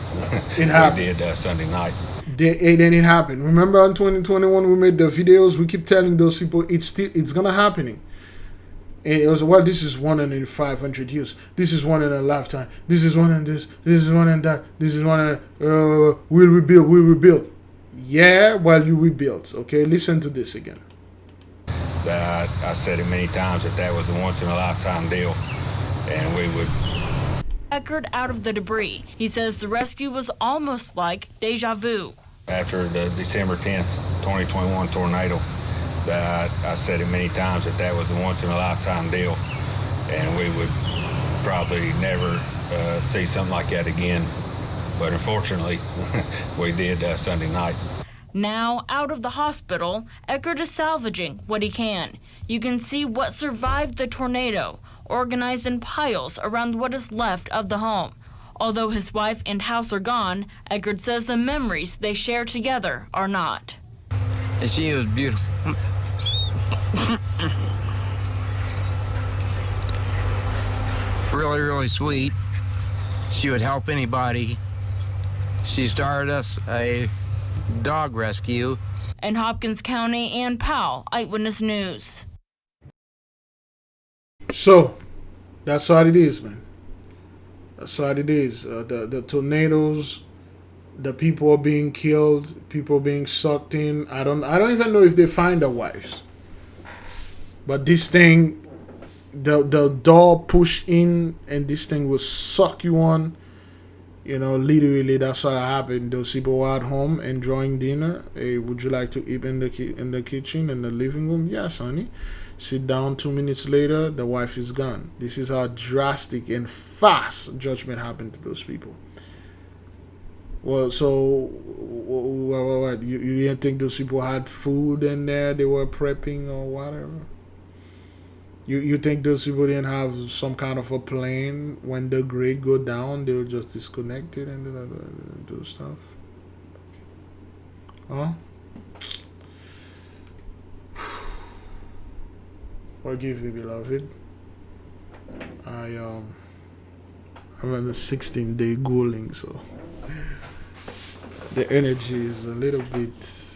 it happened. We did Sunday night. Then it happened. Remember in 2021 we made the videos, we keep telling those people it's gonna happening. And it was, well, this is 1 in 500 years. This is 1 in a lifetime. This is 1 in this. This is 1 in that. This is 1 in we'll rebuild. Yeah, well, you rebuilt. Okay, listen to this again. That I said it many times that was a once in a lifetime deal, and we would. Eckert out of the debris. He says the rescue was almost like deja vu. After the December 10th, 2021 tornado, that I said it many times that was a once in a lifetime deal, and we would probably never see something like that again. But unfortunately, we did Sunday night. Now, out of the hospital, Eckert is salvaging what he can. You can see what survived the tornado, organized in piles around what is left of the home. Although his wife and house are gone, Eckert says the memories they share together are not. And she was beautiful. Really, really sweet. She would help anybody. She started us a dog rescue. In Hopkins County and Powell, Eyewitness News. So, that's what it is, man. That's what it is. The tornadoes, the people are being killed, people being sucked in. I don't even know if they find their wives. But this thing, the door push in, and this thing will suck you on. You know, literally, that's what happened. Those people were at home enjoying dinner. Hey, would you like to eat in the kitchen, in the living room? Yes, honey. Sit down. 2 minutes later, the wife is gone. This is how drastic and fast judgment happened to those people. Well, so what? You didn't think those people had food in there? They were prepping or whatever? You think those people didn't have some kind of a plan when the grade go down? They were just disconnected and do stuff. Huh? Forgive me, beloved. I'm on the 16-day grueling, so the energy is a little bit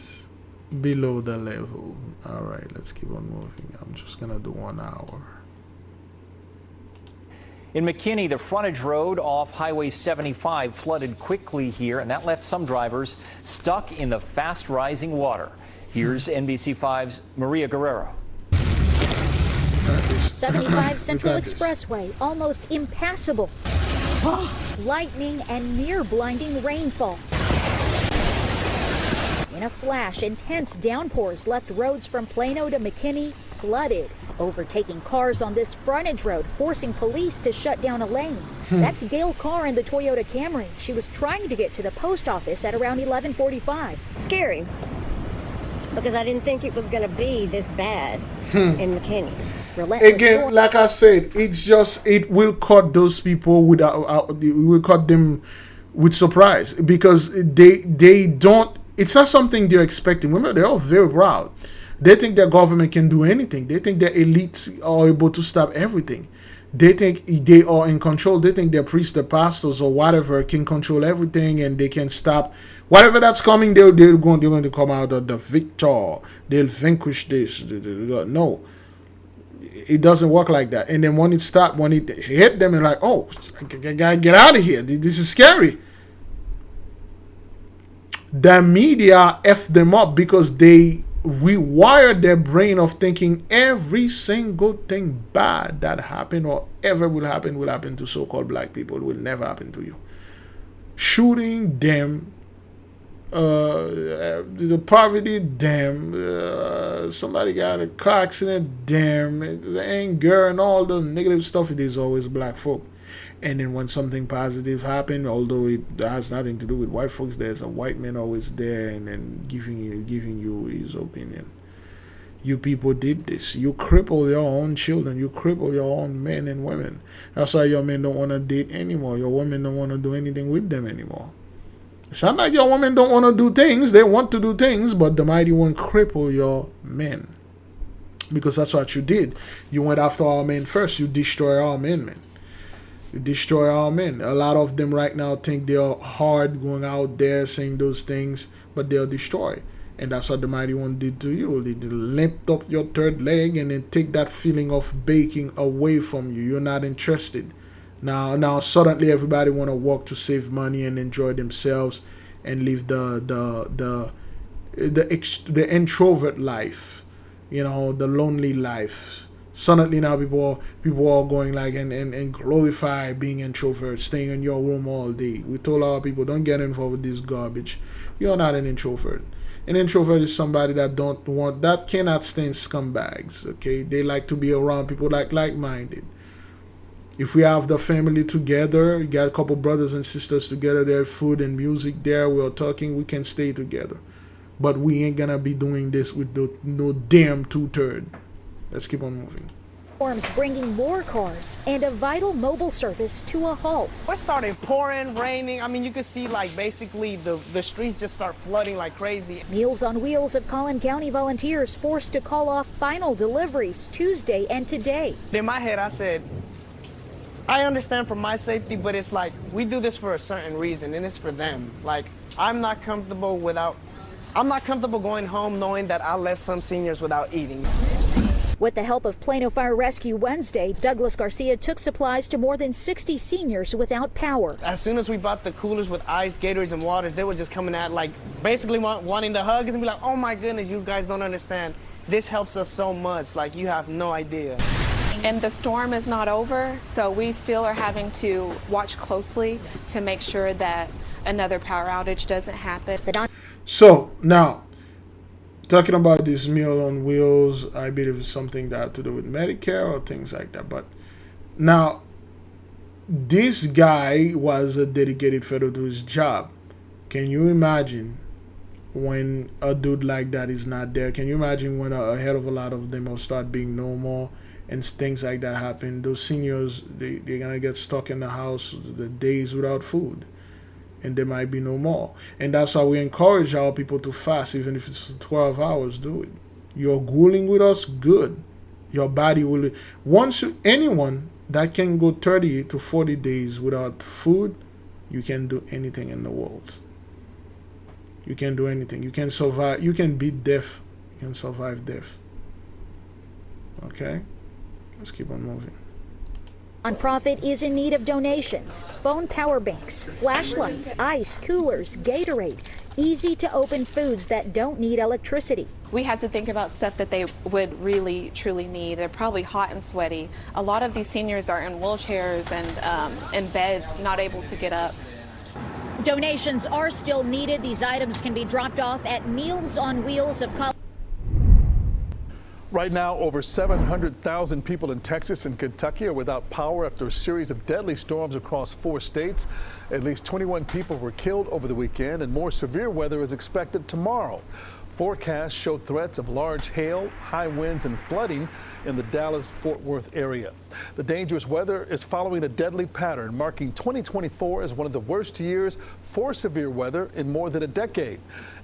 below the level. All right, let's keep on moving. I'm just gonna do 1 hour. In McKinney, the frontage road off Highway 75 flooded quickly here, and that left some drivers stuck in the fast rising water. Here's NBC5's Maria Guerrero. 75 Central Expressway, almost impassable. Lightning and near blinding rainfall. In a flash, intense downpours left roads from Plano to McKinney flooded, overtaking cars on this frontage road, forcing police to shut down a lane. That's Gail Carr in the Toyota Camry. She was trying to get to the post office at around 11:45. Scary, because I didn't think it was going to be this bad in McKinney. Again, like I said, it will caught those people it will caught them with surprise, because they don't. It's not something they're expecting. Remember, they're all very proud. They think their government can do anything. They think their elites are able to stop everything. They think they are in control. They think their priests, their pastors, or whatever can control everything, and they can stop whatever that's coming. They're going to come out of the victor. They'll vanquish this. No. it doesn't work like that. And then when it hit them, it's like, oh, I gotta get out of here. This is scary. The media F them up because they rewired their brain of thinking every single thing bad that happened or ever will happen to so-called black people. Will never happen to you. Shooting, them. The poverty, damn. Somebody got a car accident, damn. The anger and all the negative stuff, it is always black folk. And then when something positive happens, although it has nothing to do with white folks, there's a white man always there and then giving you his opinion. You people did this. You cripple your own children. You cripple your own men and women. That's why your men don't want to date anymore. Your women don't want to do anything with them anymore. It's not like your women don't want to do things. They want to do things, but the mighty one cripple your men. Because that's what you did. You went after our men first. You destroy our men, man. You destroy our men. A lot of them right now think they're hard going out there saying those things, but they'll destroy. And that's what the mighty one did to you. They limped up your third leg and then take that feeling of baking away from you. You're not interested. Now suddenly everybody want to work to save money and enjoy themselves and live the introvert life, you know, the lonely life. Suddenly now people are going like and glorify being introverts, staying in your room all day. We told our people, don't get involved with this garbage. You're not an introvert. An introvert is somebody that cannot stand scumbags. Okay, they like to be around people like-minded. If we have the family together, you got a couple brothers and sisters together, there's food and music there, we're talking, we can stay together. But we ain't gonna be doing this with no damn 2/3. Let's keep on moving. Storms bringing more cars and a vital mobile service to a halt. It started pouring, raining. I mean, you could see like basically the streets just start flooding like crazy. Meals on Wheels of Collin County volunteers forced to call off final deliveries Tuesday and today. In my head, I said, I understand for my safety, but it's like we do this for a certain reason, and it's for them. Like I'm not comfortable going home knowing that I left some seniors without eating. With the help of Plano Fire Rescue Wednesday, Douglas Garcia took supplies to more than 60 seniors without power. As soon as we bought the coolers with ice, Gatorades, and waters, they were just coming at like basically wanting to hug us and be like, oh my goodness, you guys don't understand. This helps us so much. Like you have no idea. And the storm is not over, so we still are having to watch closely to make sure that another power outage doesn't happen. So now, talking about this Meal on Wheels, I believe it's something that had to do with Medicare or things like that. But now, this guy was a dedicated fellow to his job. Can you imagine when a dude like that is not there? Can you imagine when a hell of a lot of them will start being no more and things like that happen? Those seniors, they're going to get stuck in the house the days without food. And there might be no more. And that's why we encourage our people to fast, even if it's 12 hours, do it. You're grueling with us, good. Your body will... anyone that can go 30 to 40 days without food, you can do anything in the world. You can do anything. You can survive. You can beat death. You can survive death. Okay? Let's keep on moving. Nonprofit is in need of donations, phone power banks, flashlights, ice, coolers, Gatorade, easy to open foods that don't need electricity. We had to think about stuff that they would really, truly need. They're probably hot and sweaty. A lot of these seniors are in wheelchairs and in beds, not able to get up. Donations are still needed. These items can be dropped off at Meals on Wheels of Collin. Right now, over 700,000 people in Texas and Kentucky are without power after a series of deadly storms across 4 states. At least 21 people were killed over the weekend, and more severe weather is expected tomorrow. Forecasts show threats of large hail, high winds, and flooding in the Dallas-Fort Worth area. The dangerous weather is following a deadly pattern, marking 2024 as one of the worst years for severe weather in more than a decade.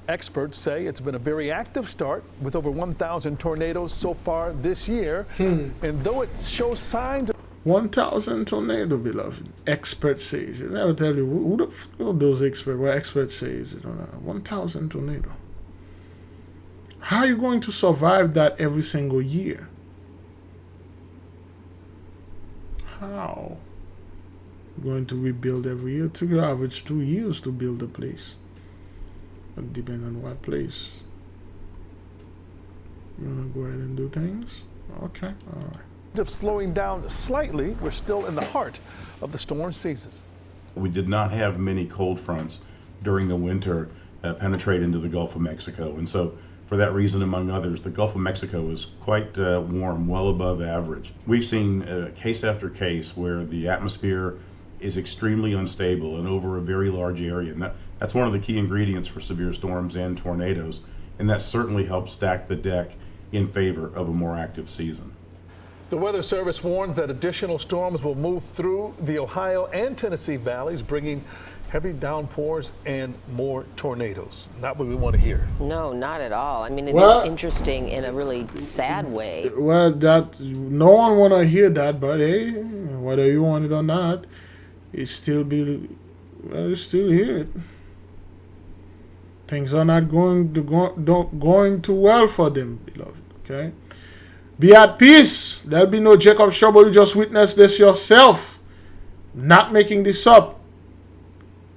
Experts say it's been a very active start with over 1,000 tornadoes so far this year. And though it shows signs of 1,000 tornado, beloved. Experts say it. I never tell you who those experts, what experts say is it. 1,000 tornado. How are you going to survive that every single year? How? We're going to rebuild every year. It took an average 2 years to build a place. But depending on what place. You want to go ahead and do things? Okay, all right. Of slowing down slightly, we're still in the heart of the storm season. We did not have many cold fronts during the winter penetrate into the Gulf of Mexico. And so for that reason, among others, the Gulf of Mexico is quite warm, well above average. We've seen case after case where the atmosphere is extremely unstable and over a very large area. And that's one of the key ingredients for severe storms and tornadoes. And that certainly helps stack the deck in favor of a more active season. The Weather Service warns that additional storms will move through the Ohio and Tennessee valleys, bringing heavy downpours and more tornadoes. Not what we want to hear. No, not at all. I mean, it is interesting in a really sad way. Well, that no one want to hear that, but hey, whether you want it or not, it's still you still hear it. Things are not going too well for them, beloved. Okay. Be at peace. There'll be no Jacob's trouble. You just witnessed this yourself. Not making this up.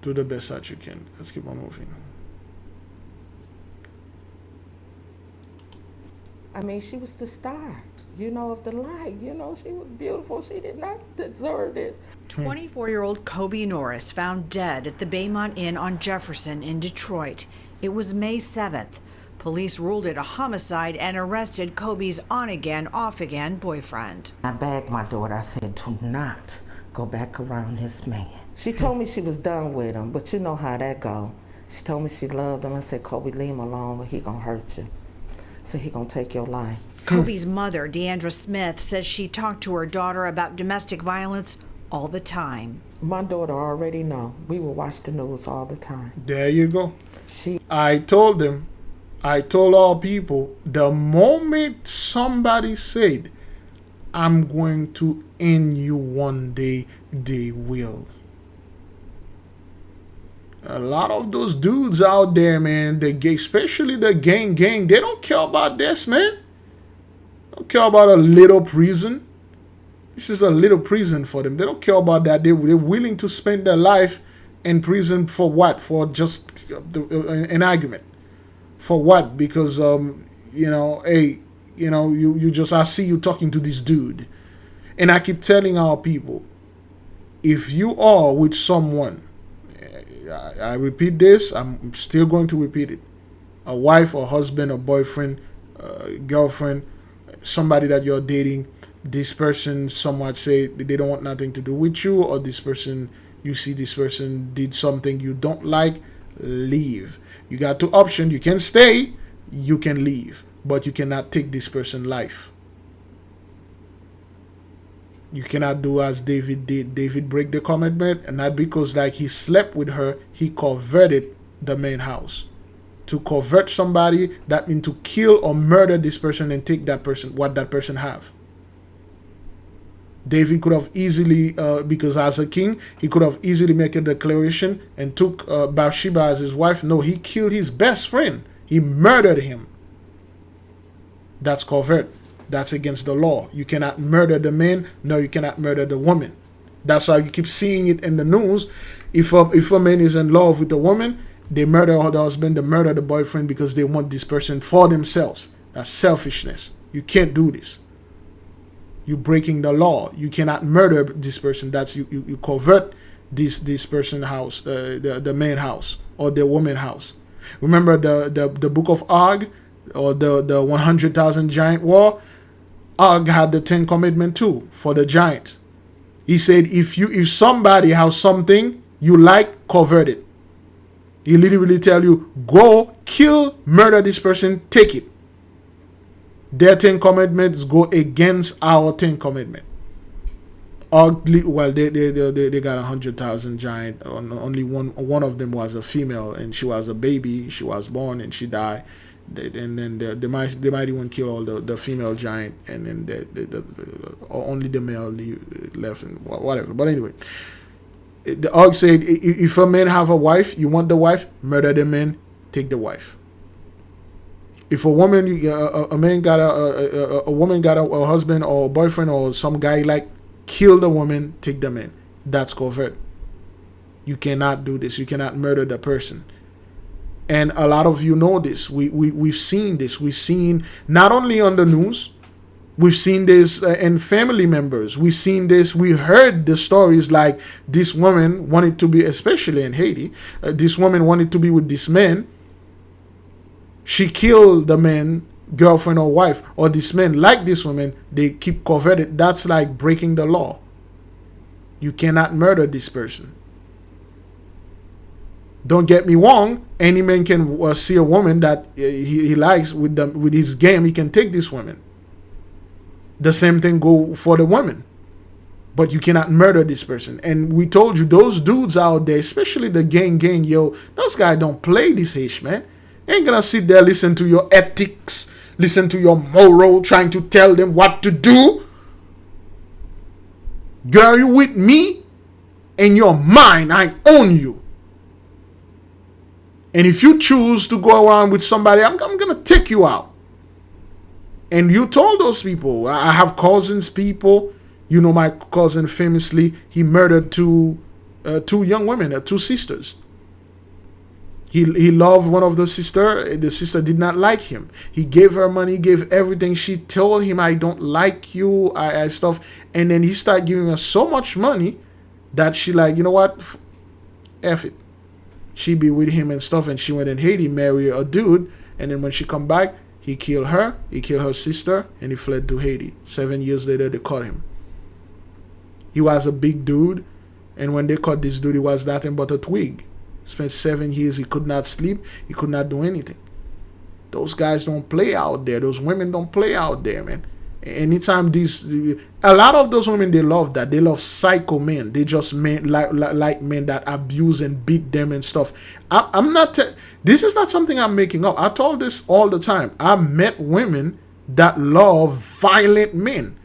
Do the best that you can. Let's keep on moving. I mean, she was the star, of the light. She was beautiful. She did not deserve this. 24-year-old Kobe Norris found dead at the Baymont Inn on Jefferson in Detroit. It was May 7th. Police ruled it a homicide and arrested Kobe's on-again, off-again boyfriend. I begged my daughter, I said, do not go back around this man. She told me she was done with him, but you know how that go. She told me she loved him. I said, Kobe, leave him alone, or he gonna hurt you. So he gonna take your life. Kobe's mother, Deandra Smith, says she talked to her daughter about domestic violence all the time. My daughter already know. We will watch the news all the time. There you go. I told all people, the moment somebody said, I'm going to end you one day, they will. A lot of those dudes out there, man, especially the gang, they don't care about this, man. They don't care about a little prison. This is a little prison for them. They don't care about that. They're willing to spend their life in prison for what? For just an argument. For what? Because, hey, I see you talking to this dude. And I keep telling our people, if you are with someone, I repeat this, I'm still going to repeat it. A wife or husband or boyfriend, girlfriend, somebody that you're dating, this person somewhat say they don't want nothing to do with you, or this person, you see this person did something you don't like, leave. You got two options. You can stay, you can leave, but you cannot take this person's life. You cannot do as David did. David break the commandment, and not because like he slept with her, he converted the main house. To convert somebody, that means to kill or murder this person and take that person, what that person have. David could have easily, because as a king, he could have easily made a declaration and took Bathsheba as his wife. No, he killed his best friend. He murdered him. That's covert. That's against the law. You cannot murder the man. No, you cannot murder the woman. That's why you keep seeing it in the news. If a man is in love with a woman, they murder the husband, they murder the boyfriend because they want this person for themselves. That's selfishness. You can't do this. You're breaking the law. You cannot murder this person. That's you covert this person's house, the man house or the woman house. Remember the book of Og, or the 100,000 giant war. Og had the 10 commandments too for the giant. He said if somebody has something you like, covert it. He literally tell you, go kill, murder this person, take it. Their 10 commandments go against our 10 commandments. Well, they got 100,000 giant. Only one of them was a female, and she was a baby. She was born and she died. And then they might even kill all the female giant, and then only the male left, and whatever. But anyway, the Og said, if a man have a wife, you want the wife, murder the man, take the wife. If a woman, a man got a woman got a husband or a boyfriend or some guy like, kill the woman, take the men. That's covert. You cannot do this. You cannot murder the person. And a lot of you know this. We've seen this. We've seen not only on the news, we've seen this in family members. We've seen this. We heard the stories like this woman wanted to be, especially in Haiti, this woman wanted to be with this man. She killed the man, girlfriend or wife, or this man, like this woman, they keep coveted. That's like breaking the law. You cannot murder this person. Don't get me wrong. Any man can see a woman that he likes with his game. He can take this woman. The same thing go for the women. But you cannot murder this person. And we told you, those dudes out there, especially the gang, yo, those guys don't play this ish, man. Ain't gonna sit there, listen to your ethics, listen to your moral, trying to tell them what to do. Girl, you with me? In your mind, I own you. And if you choose to go around with somebody, I'm gonna take you out. And you told those people, I have cousins, people, you know, my cousin famously, he murdered two young women, two sisters. He loved one of the sister did not like him. He gave her money, gave everything. She told him, I don't like you, I stuff. And then he started giving her so much money that she like, you know what, F it. She be with him and stuff. And she went in Haiti, marry a dude. And then when she come back, he killed her, he killed her sister, and he fled to Haiti. 7 years later, they caught him. He was a big dude. And when they caught this dude, he was nothing but a twig. Spent 7 years, he could not sleep, he could not do anything. Those guys don't play out there. Those women don't play out there, man. Anytime a lot of those women, they love that. They love psycho men. They just men like men that abuse and beat them and stuff. I'm not. This is not something I'm making up. I told this all the time. I met women that love violent men.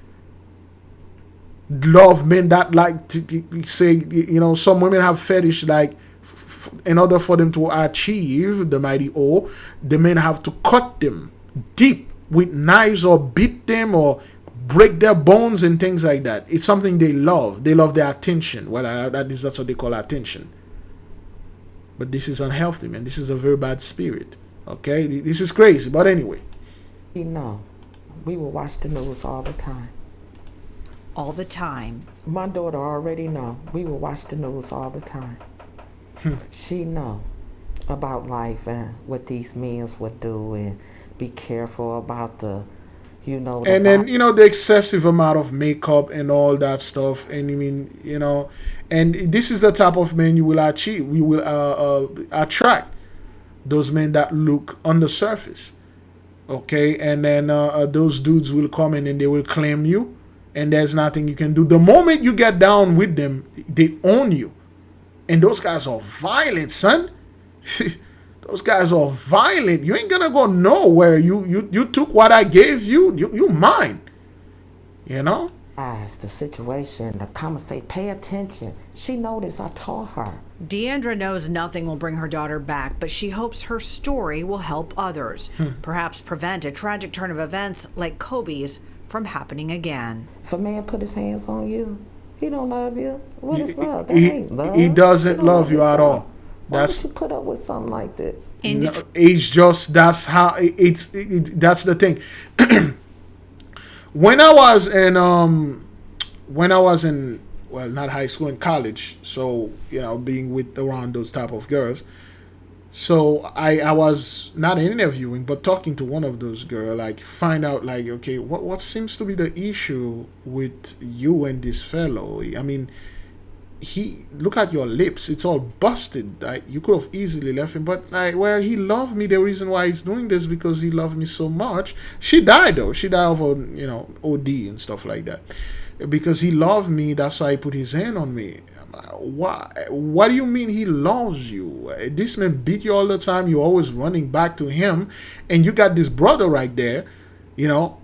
Love men that like to say, you know, some women have fetish like. In order for them to achieve the mighty O, the men have to cut them deep with knives or beat them or break their bones and things like that. It's something they love. They love their attention. Well, that's what they call attention. But this is unhealthy, man. This is a very bad spirit. Okay? This is crazy. But anyway. You know, we will watch the news all the time. All the time? My daughter already know. We will watch the news all the time. She know about life and what these men would do, and be careful about the, you know. And then, you know, the excessive amount of makeup and all that stuff. And I mean, you know, and this is the type of men you will achieve. We will attract those men that look on the surface. Okay. And then those dudes will come in and they will claim you. And there's nothing you can do. The moment you get down with them, they own you. And those guys are violent, son. Those guys are violent. You ain't gonna go nowhere. You took what I gave you. You mine. You know? As the situation, the conversation, pay attention. She noticed I told her. Deandra knows nothing will bring her daughter back, but she hopes her story will help others. Perhaps prevent a tragic turn of events like Kobe's from happening again. If a man put his hands on you, he don't love you. What is love? That ain't love. He doesn't love you at all. Why would you put up with something like this? No, it's just that's how that's the thing. When I was in well, not high school, in college, so you know, being with around those type of girls, so I was not interviewing but talking to one of those girls, like find out like, okay, what seems to be the issue with you and this fellow? I mean, look at your lips, it's all busted. Like, you could have easily left him, but like, well, he loved me. The reason why he's doing this because he loved me so much. She died though. She died of you know, OD and stuff like that. Because he loved me, that's why he put his hand on me. What do you mean he loves you? This man beat you all the time. You're always running back to him, and you got this brother right there, you know,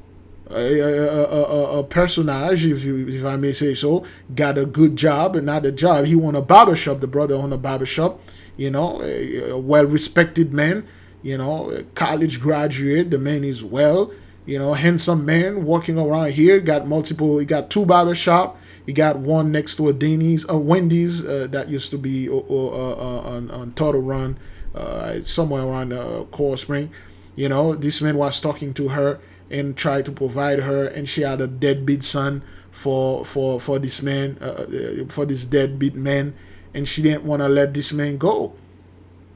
a personage, if I may say so, got a good job, and not a job. He won a barbershop. The brother owned a barbershop, you know, a well-respected man, you know, a college graduate. The man is well, you know, handsome man walking around here. He got 2 barbershop. He got one next to a Wendy's that used to be on Turtle Run, somewhere around Coral Spring. You know, this man was talking to her and tried to provide her, and she had a deadbeat son for this man, for this deadbeat man, and she didn't want to let this man go.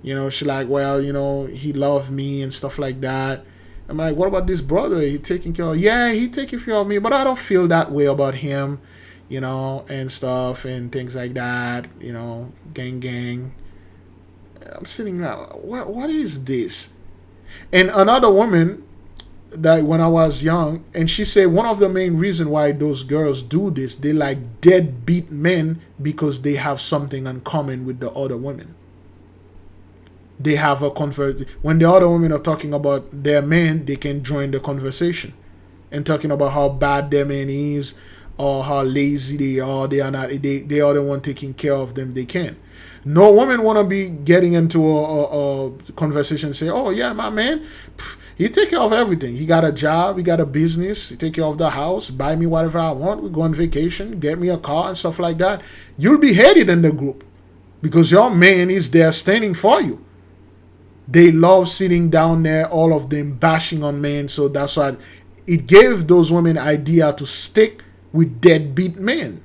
You know, she like, well, you know, he loved me and stuff like that. I'm like, what about this brother? He taking care of? Yeah, he taking care of me, but I don't feel that way about him, you know, and stuff and things like that. You know, gang. I'm sitting there, what is this? And another woman that when I was young, and she said one of the main reasons why those girls do this, they like deadbeat men because they have something in common with the other women. They have a conversation. When the other women are talking about their men, they can join the conversation and talking about how bad their man is or how lazy they are. They are not. They are the one taking care of them. They can. No woman want to be getting into a conversation and say, oh yeah, my man, he take care of everything. He got a job, he got a business, he take care of the house, buy me whatever I want, we go on vacation, get me a car and stuff like that. You'll be hated in the group because your man is there standing for you. They love sitting down there, all of them bashing on men. So that's why it gave those women idea to stick with deadbeat men.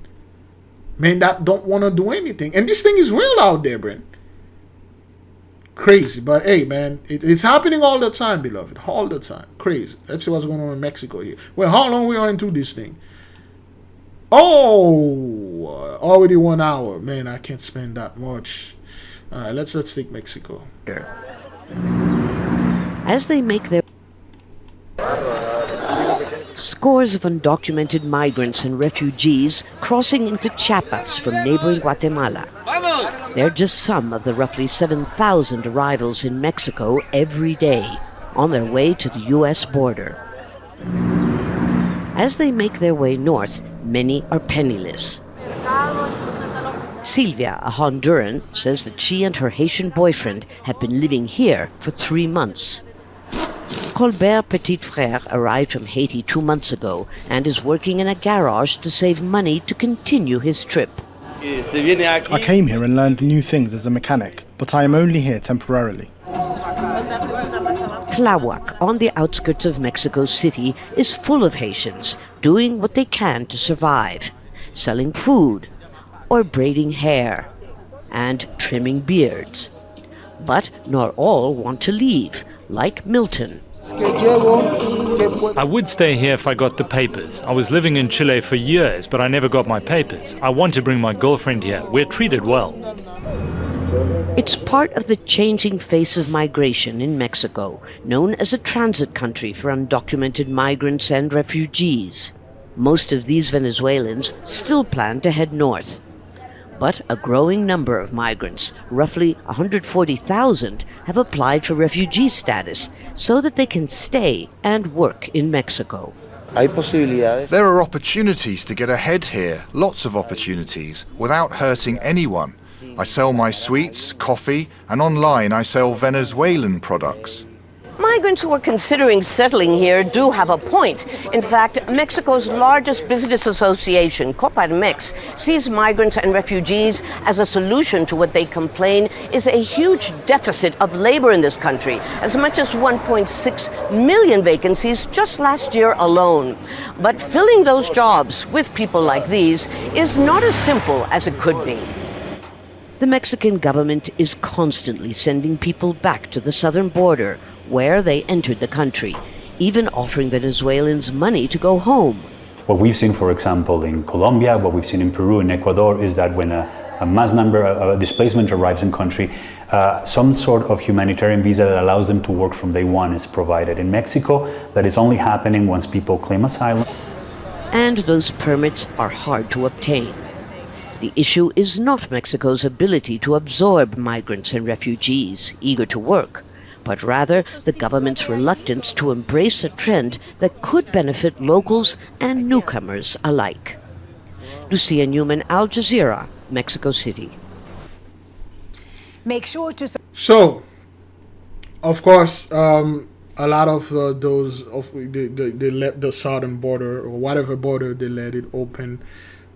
Men that don't want to do anything. And this thing is real out there, Brent. Crazy. But hey, man, it's happening all the time, beloved. All the time. Crazy. Let's see what's going on in Mexico here. Well, how long we are into this thing? Oh, already 1 hour. Man, I can't spend that much. All right, let's take Mexico. As they make their scores of undocumented migrants and refugees crossing into Chiapas from neighboring Guatemala. They're just some of the roughly 7,000 arrivals in Mexico every day on their way to the U.S. border. As they make their way north, many are penniless. Silvia, a Honduran, says that she and her Haitian boyfriend have been living here for 3 months. Colbert Petit Frère arrived from Haiti 2 months ago and is working in a garage to save money to continue his trip. I came here and learned new things as a mechanic, but I am only here temporarily. Tláhuac, on the outskirts of Mexico City, is full of Haitians doing what they can to survive, selling food or braiding hair and trimming beards. But not all want to leave, like Milton. I would stay here if I got the papers. I was living in Chile for years, but I never got my papers. I want to bring my girlfriend here. We're treated well. It's part of the changing face of migration in Mexico, known as a transit country for undocumented migrants and refugees. Most of these Venezuelans still plan to head north. But a growing number of migrants, roughly 140,000, have applied for refugee status so that they can stay and work in Mexico. There are opportunities to get ahead here, lots of opportunities, without hurting anyone. I sell my sweets, coffee, and online I sell Venezuelan products. Migrants who are considering settling here do have a point. In fact, Mexico's largest business association, Coparmex, sees migrants and refugees as a solution to what they complain is a huge deficit of labor in this country, as much as 1.6 million vacancies just last year alone. But filling those jobs with people like these is not as simple as it could be. The Mexican government is constantly sending people back to the southern border, where they entered the country, even offering Venezuelans money to go home. What we've seen, for example, in Colombia, what we've seen in Peru and Ecuador, is that when a mass number of displacement arrives in country, some sort of humanitarian visa that allows them to work from day one is provided. In Mexico, that is only happening once people claim asylum. And those permits are hard to obtain. The issue is not Mexico's ability to absorb migrants and refugees eager to work, but rather the government's reluctance to embrace a trend that could benefit locals and newcomers alike. Lucia Newman, Al Jazeera, Mexico City. Make sure to... So, of course, a lot of those, they let the southern border, or whatever border, they let it open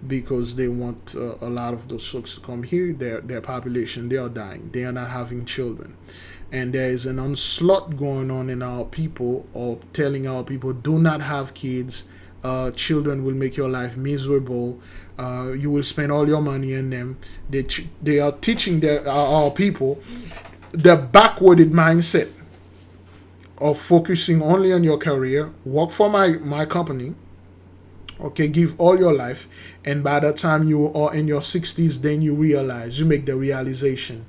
because they want a lot of those folks to come here. Their population, they are dying. They are not having children. And there is an onslaught going on in our people, or telling our people, do not have kids. Children will make your life miserable. You will spend all your money in them. They are teaching our people the backwarded mindset of focusing only on your career. Work for my company. Okay, give all your life, and by the time you are in your 60s, then you make the realization,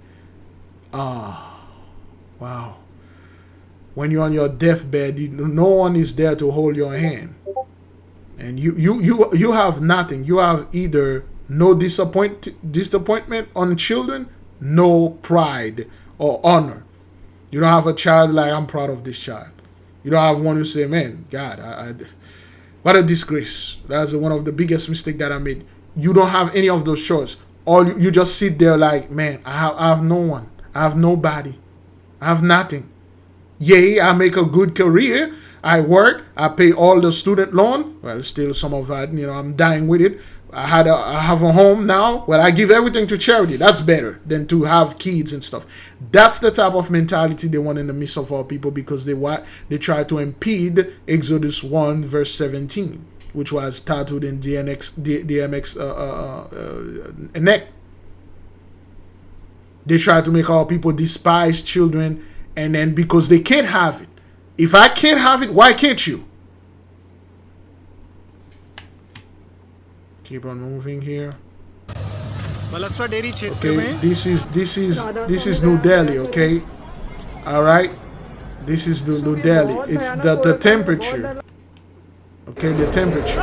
wow, when you're on your deathbed, no one is there to hold your hand, and you have nothing. You have either no disappointment on children, no pride or honor. You don't have a child like, I'm proud of this child. You don't have one who say, man, God, what a disgrace. That's one of the biggest mistakes that I made. You don't have any of those choices. You just sit there like, man, I have no one. I have nobody. I have nothing. Yay, I make a good career. I work. I pay all the student loan. Well, still some of that, I'm dying with it. I have a home now. Well, I give everything to charity. That's better than to have kids and stuff. That's the type of mentality they want in the midst of our people, because they try to impede Exodus 1 verse 17, which was tattooed in DMX neck. They try to make our people despise children, and then because they can't have it. If I can't have it, why can't you? Keep on moving here. Okay, this is New Delhi. Okay, all right. This is New Delhi. It's the temperature. Okay, the temperature.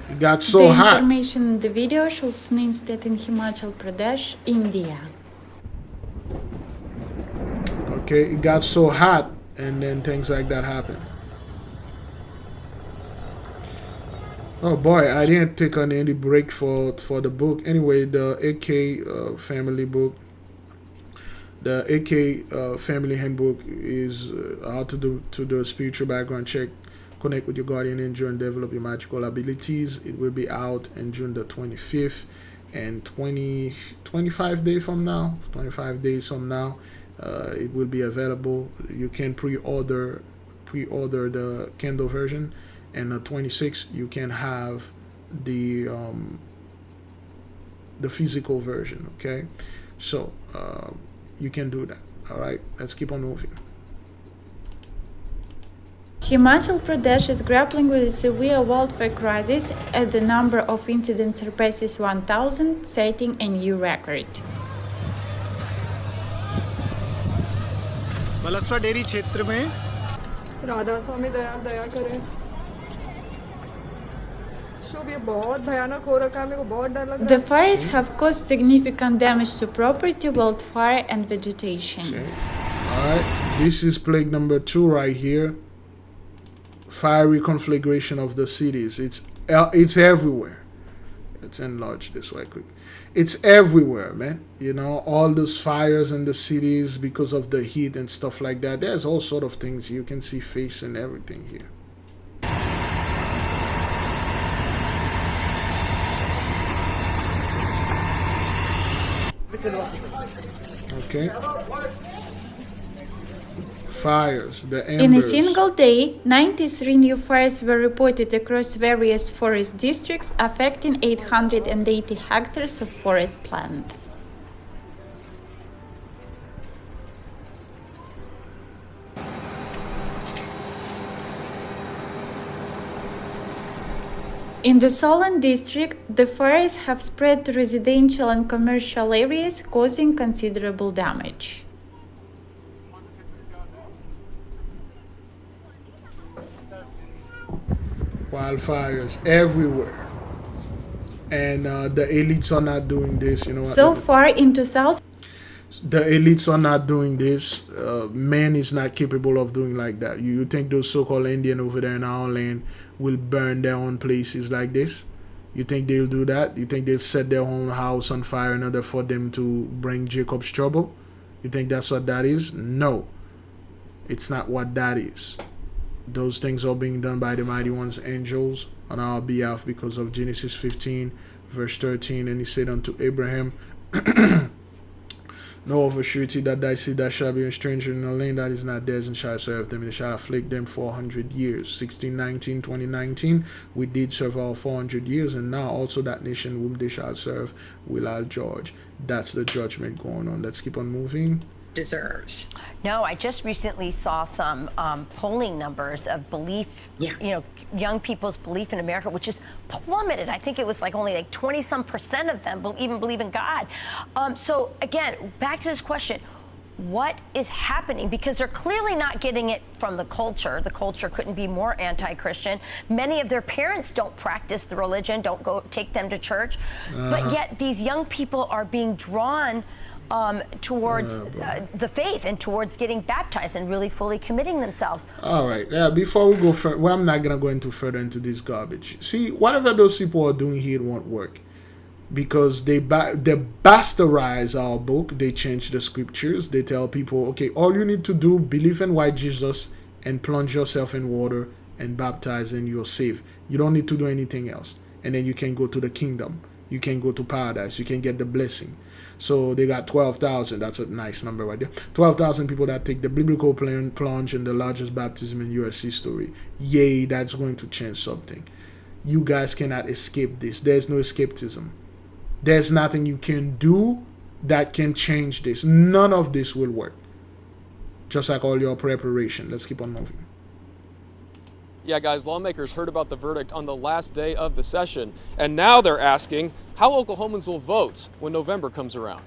It got so hot. The information in the video shows an incident in Himachal Pradesh, India. Okay, it got so hot, and then things like that happened. Oh boy, I didn't take on any break for the book. Anyway, the AK family book, the AK family handbook is how to do a spiritual background check, connect with your guardian angel, and develop your magical abilities. It will be out in June the 25th, and 25 days from now, it will be available. You can pre-order the Kindle version. And the 26th, you can have the physical version. Okay, so you can do that. All right, let's keep on moving. Himachal Pradesh is grappling with a severe wildfire crisis as the number of incidents surpasses 1,000, setting a new record. Balswa dairy क्षेत्र में राधा स्वामी दया करें। The fires have caused significant damage to property, wildfire, and vegetation. Alright, this is plague number 2 right here. Fiery conflagration of the cities. It's everywhere. Let's enlarge this right quick. It's everywhere, man. All those fires in the cities because of the heat and stuff like that. There's all sort of things you can see facing everything here. Okay. Fires, the embers. In a single day, 93 new fires were reported across various forest districts, affecting 880 hectares of forest land. In the Solan district, the fires have spread to residential and commercial areas, causing considerable damage. Wildfires everywhere. And the elites are not doing this, So far in 2000... The elites are not doing this. Man is not capable of doing like that. You think those so-called Indian over there in our land will burn their own places like this? You think they'll do that? You think they'll set their own house on fire in order for them to bring Jacob's trouble? You think that's what that is? No. It's not what that is. those things are being done by the mighty one's angels on our behalf because of Genesis 15 verse 13. And he said unto Abraham, know of a surety that thy seed that shall be a stranger in a land that is not theirs, and shall serve them, and they shall afflict them 400 years. 16:19, 2019, we did serve all 400 years, and now also that nation whom they shall serve will I judge. That's the judgment going on. Let's keep on moving. Deserves. No, I just recently saw some polling numbers of belief, young people's belief in America, which is plummeted. I think it was only 20-some% of them even believe in God. So again, back to this question, what is happening? Because they're clearly not getting it from the culture. The culture couldn't be more anti-Christian. Many of their parents don't practice the religion, don't go take them to church. But yet these young people are being drawn towards the faith and towards getting baptized and really fully committing themselves. All right. Before we go further, I'm not going to go further into this garbage. See, whatever those people are doing here, it won't work. Because they bastardize our book. They change the scriptures. They tell people, okay, all you need to do, believe in white Jesus and plunge yourself in water and baptize and you're safe. You don't need to do anything else. And then you can go to the kingdom. You can go to paradise. You can get the blessing. So they got 12,000. That's a nice number right there. 12,000 people that take the biblical plunge in the largest baptism in U.S. history. Yay, that's going to change something. You guys cannot escape this. There's no escapism. There's nothing you can do that can change this. None of this will work. Just like all your preparation. Let's keep on moving. Yeah, guys, lawmakers heard about the verdict on the last day of the session, and now they're asking how Oklahomans will vote when November comes around.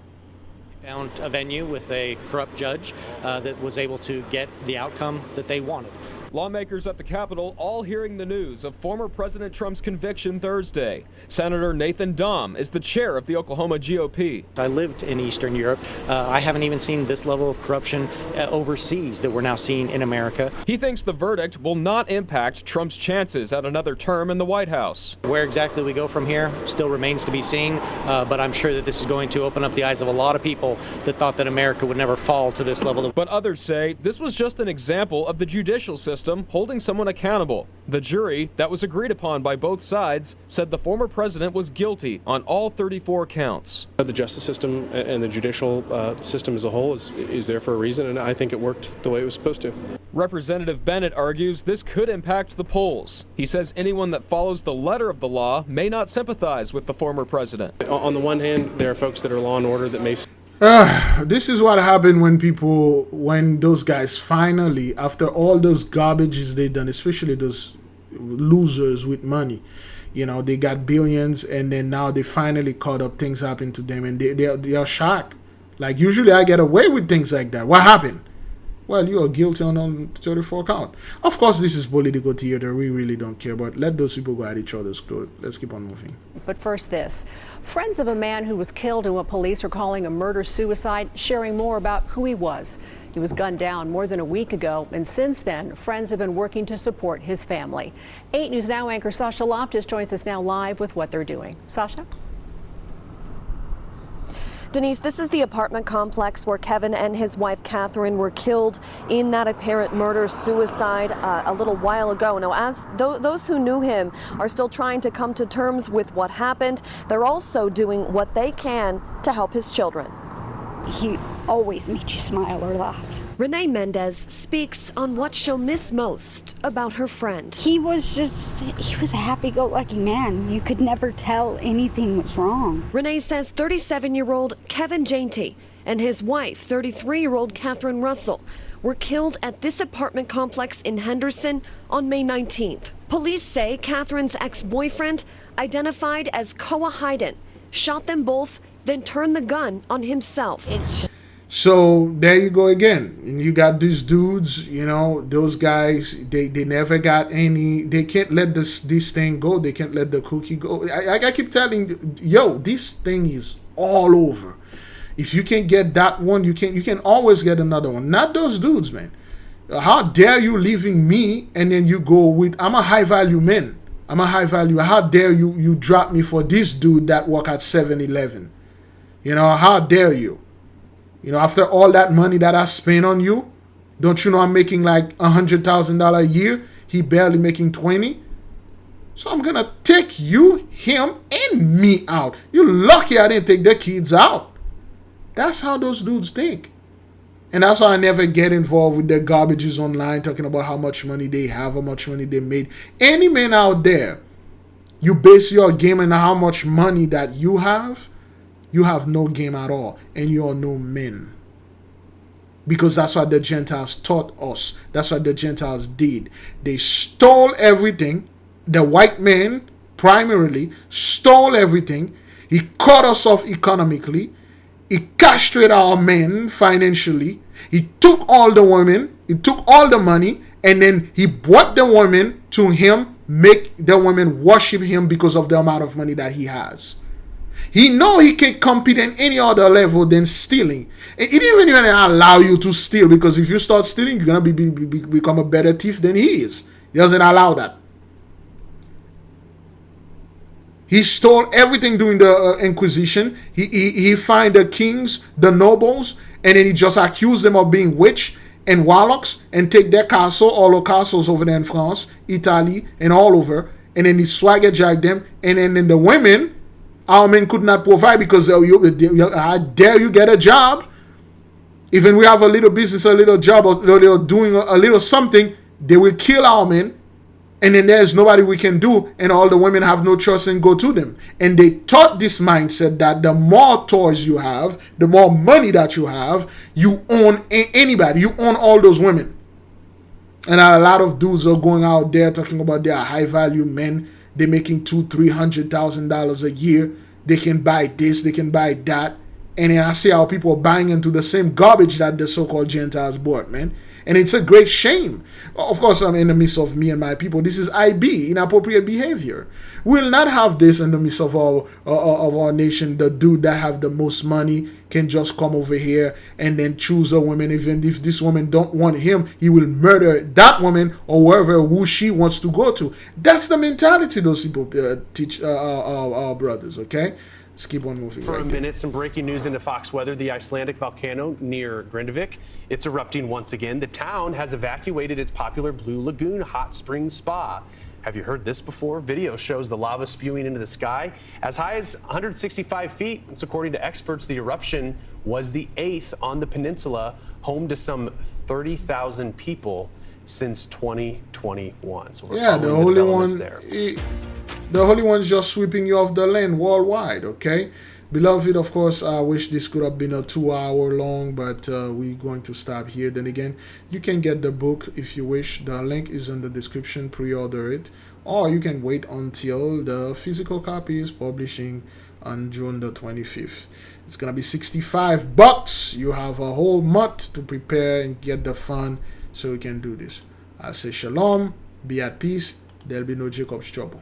Found a venue with a corrupt judge that was able to get the outcome that they wanted. Lawmakers at the Capitol all hearing the news of former President Trump's conviction Thursday. Senator Nathan Dahm is the chair of the Oklahoma GOP. I lived in Eastern Europe. I haven't even seen this level of corruption overseas that we're now seeing in America. He thinks the verdict will not impact Trump's chances at another term in the White House. Where exactly we go from here still remains to be seen, but I'm sure that this is going to open up the eyes of a lot of people that thought that America would never fall to this level. But others say this was just an example of the judicial system holding someone accountable. The jury, that was agreed upon by both sides, said the former president was guilty on all 34 counts. The justice system and the judicial system as a whole is there for a reason, and I think it worked the way it was supposed to. Representative Bennett argues this could impact the polls. He says anyone that follows the letter of the law may not sympathize with the former president. On the one hand, there are folks that are law and order that may... This is what happened when those guys finally, after all those garbages they done, especially those losers with money, they got billions, and then now they finally caught up, things happen to them, and they are shocked. Like, usually I get away with things like that. What happened? Well, you are guilty on 34 count. Of course, this is political theater. We really don't care, but let those people go at each other's throat. Let's keep on moving. But first this. Friends of a man who was killed in what police are calling a murder-suicide sharing more about who he was. He was gunned down more than a week ago, and since then, friends have been working to support his family. 8 News Now anchor Sasha Loftus joins us now live with what they're doing. Sasha? Denise, this is the apartment complex where Kevin and his wife Catherine were killed in that apparent murder-suicide a little while ago. Now, as those who knew him are still trying to come to terms with what happened, they're also doing what they can to help his children. He always makes you smile or laugh. Renee Mendez speaks on what she'll miss most about her friend. He was a happy-go-lucky man. You could never tell anything was wrong. Renee says 37-year-old Kevin Janty and his wife, 33-year-old Catherine Russell, were killed at this apartment complex in Henderson on May 19th. Police say Catherine's ex-boyfriend, identified as Koa Hayden, shot them both, then turned the gun on himself. So there you go again. And you got these dudes, those guys, they never got any, they can't let this thing go. They can't let the cookie go. I keep telling, this thing is all over. If you can get that one, you can always get another one. Not those dudes, man. How dare you leaving me and then you go with, I'm a high value man. I'm a high value. How dare you drop me for this dude that work at 7-Eleven? How dare you? After all that money that I spent on you, Don't you know I'm making like $100,000 a year? He barely making 20. So I'm gonna take you, him, and me out. You're lucky I didn't take the kids out. That's how those dudes think. And that's why I never get involved with the garbages online talking about how much money they have, how much money they made. Any man out there, you base your game on how much money that you have no game at all. And you are no men. Because that's what the Gentiles taught us. That's what the Gentiles did. They stole everything. The white man primarily stole everything. He cut us off economically. He castrated our men financially. He took all the women. He took all the money. And then he brought the women to him. Make the women worship him because of the amount of money that he has. He know he can't compete in any other level than stealing. It didn't even allow you to steal, because if you start stealing, you're going to become a better thief than he is. He doesn't allow that. He stole everything during the Inquisition. He find the kings, the nobles, and then he just accused them of being witch and warlocks and take their castle, all the castles over there in France, Italy, and all over. And then he swagger jacked them. And then the women, our men could not provide because how dare you get a job? Even we have a little business, a little job, or they're doing a little something, they will kill our men. And then there's nobody we can do, and all the women have no choice and go to them. And they taught this mindset that the more toys you have, the more money that you have, you own anybody. You own all those women. And a lot of dudes are going out there talking about their high value men. They're making $200,000-$300,000 a year. They can buy this, they can buy that. And then I see how people are buying into the same garbage that the so-called Gentiles bought, man. And it's a great shame. Of course, I'm in the midst of me and my people. This is IB, inappropriate behavior. We'll not have this in the midst of our nation. The dude that have the most money can just come over here and then choose a woman. Even if this woman don't want him, he will murder that woman or wherever who she wants to go to. That's the mentality those people teach our brothers, okay? Let's keep on moving. For a minute, some breaking news into Fox Weather. The Icelandic volcano near Grindavik, it's erupting once again. The town has evacuated its popular Blue Lagoon hot spring spa. Have you heard this before? Video shows the lava spewing into the sky as high as 165 feet. It's according to experts, the eruption was the 8th on the peninsula, home to some 30,000 people since 2021. So we're yeah, the Holy One there. The Holy One's just sweeping you off the land worldwide, okay? Beloved, of course, I wish this could have been a 2-hour long, but we're going to stop here. Then again, you can get the book if you wish. The link is in the description. Pre-order it. Or you can wait until the physical copy is publishing on June the 25th. It's going to be $65. You have a whole month to prepare and get the fun so you can do this. I say shalom, be at peace. There'll be no Jacob's trouble.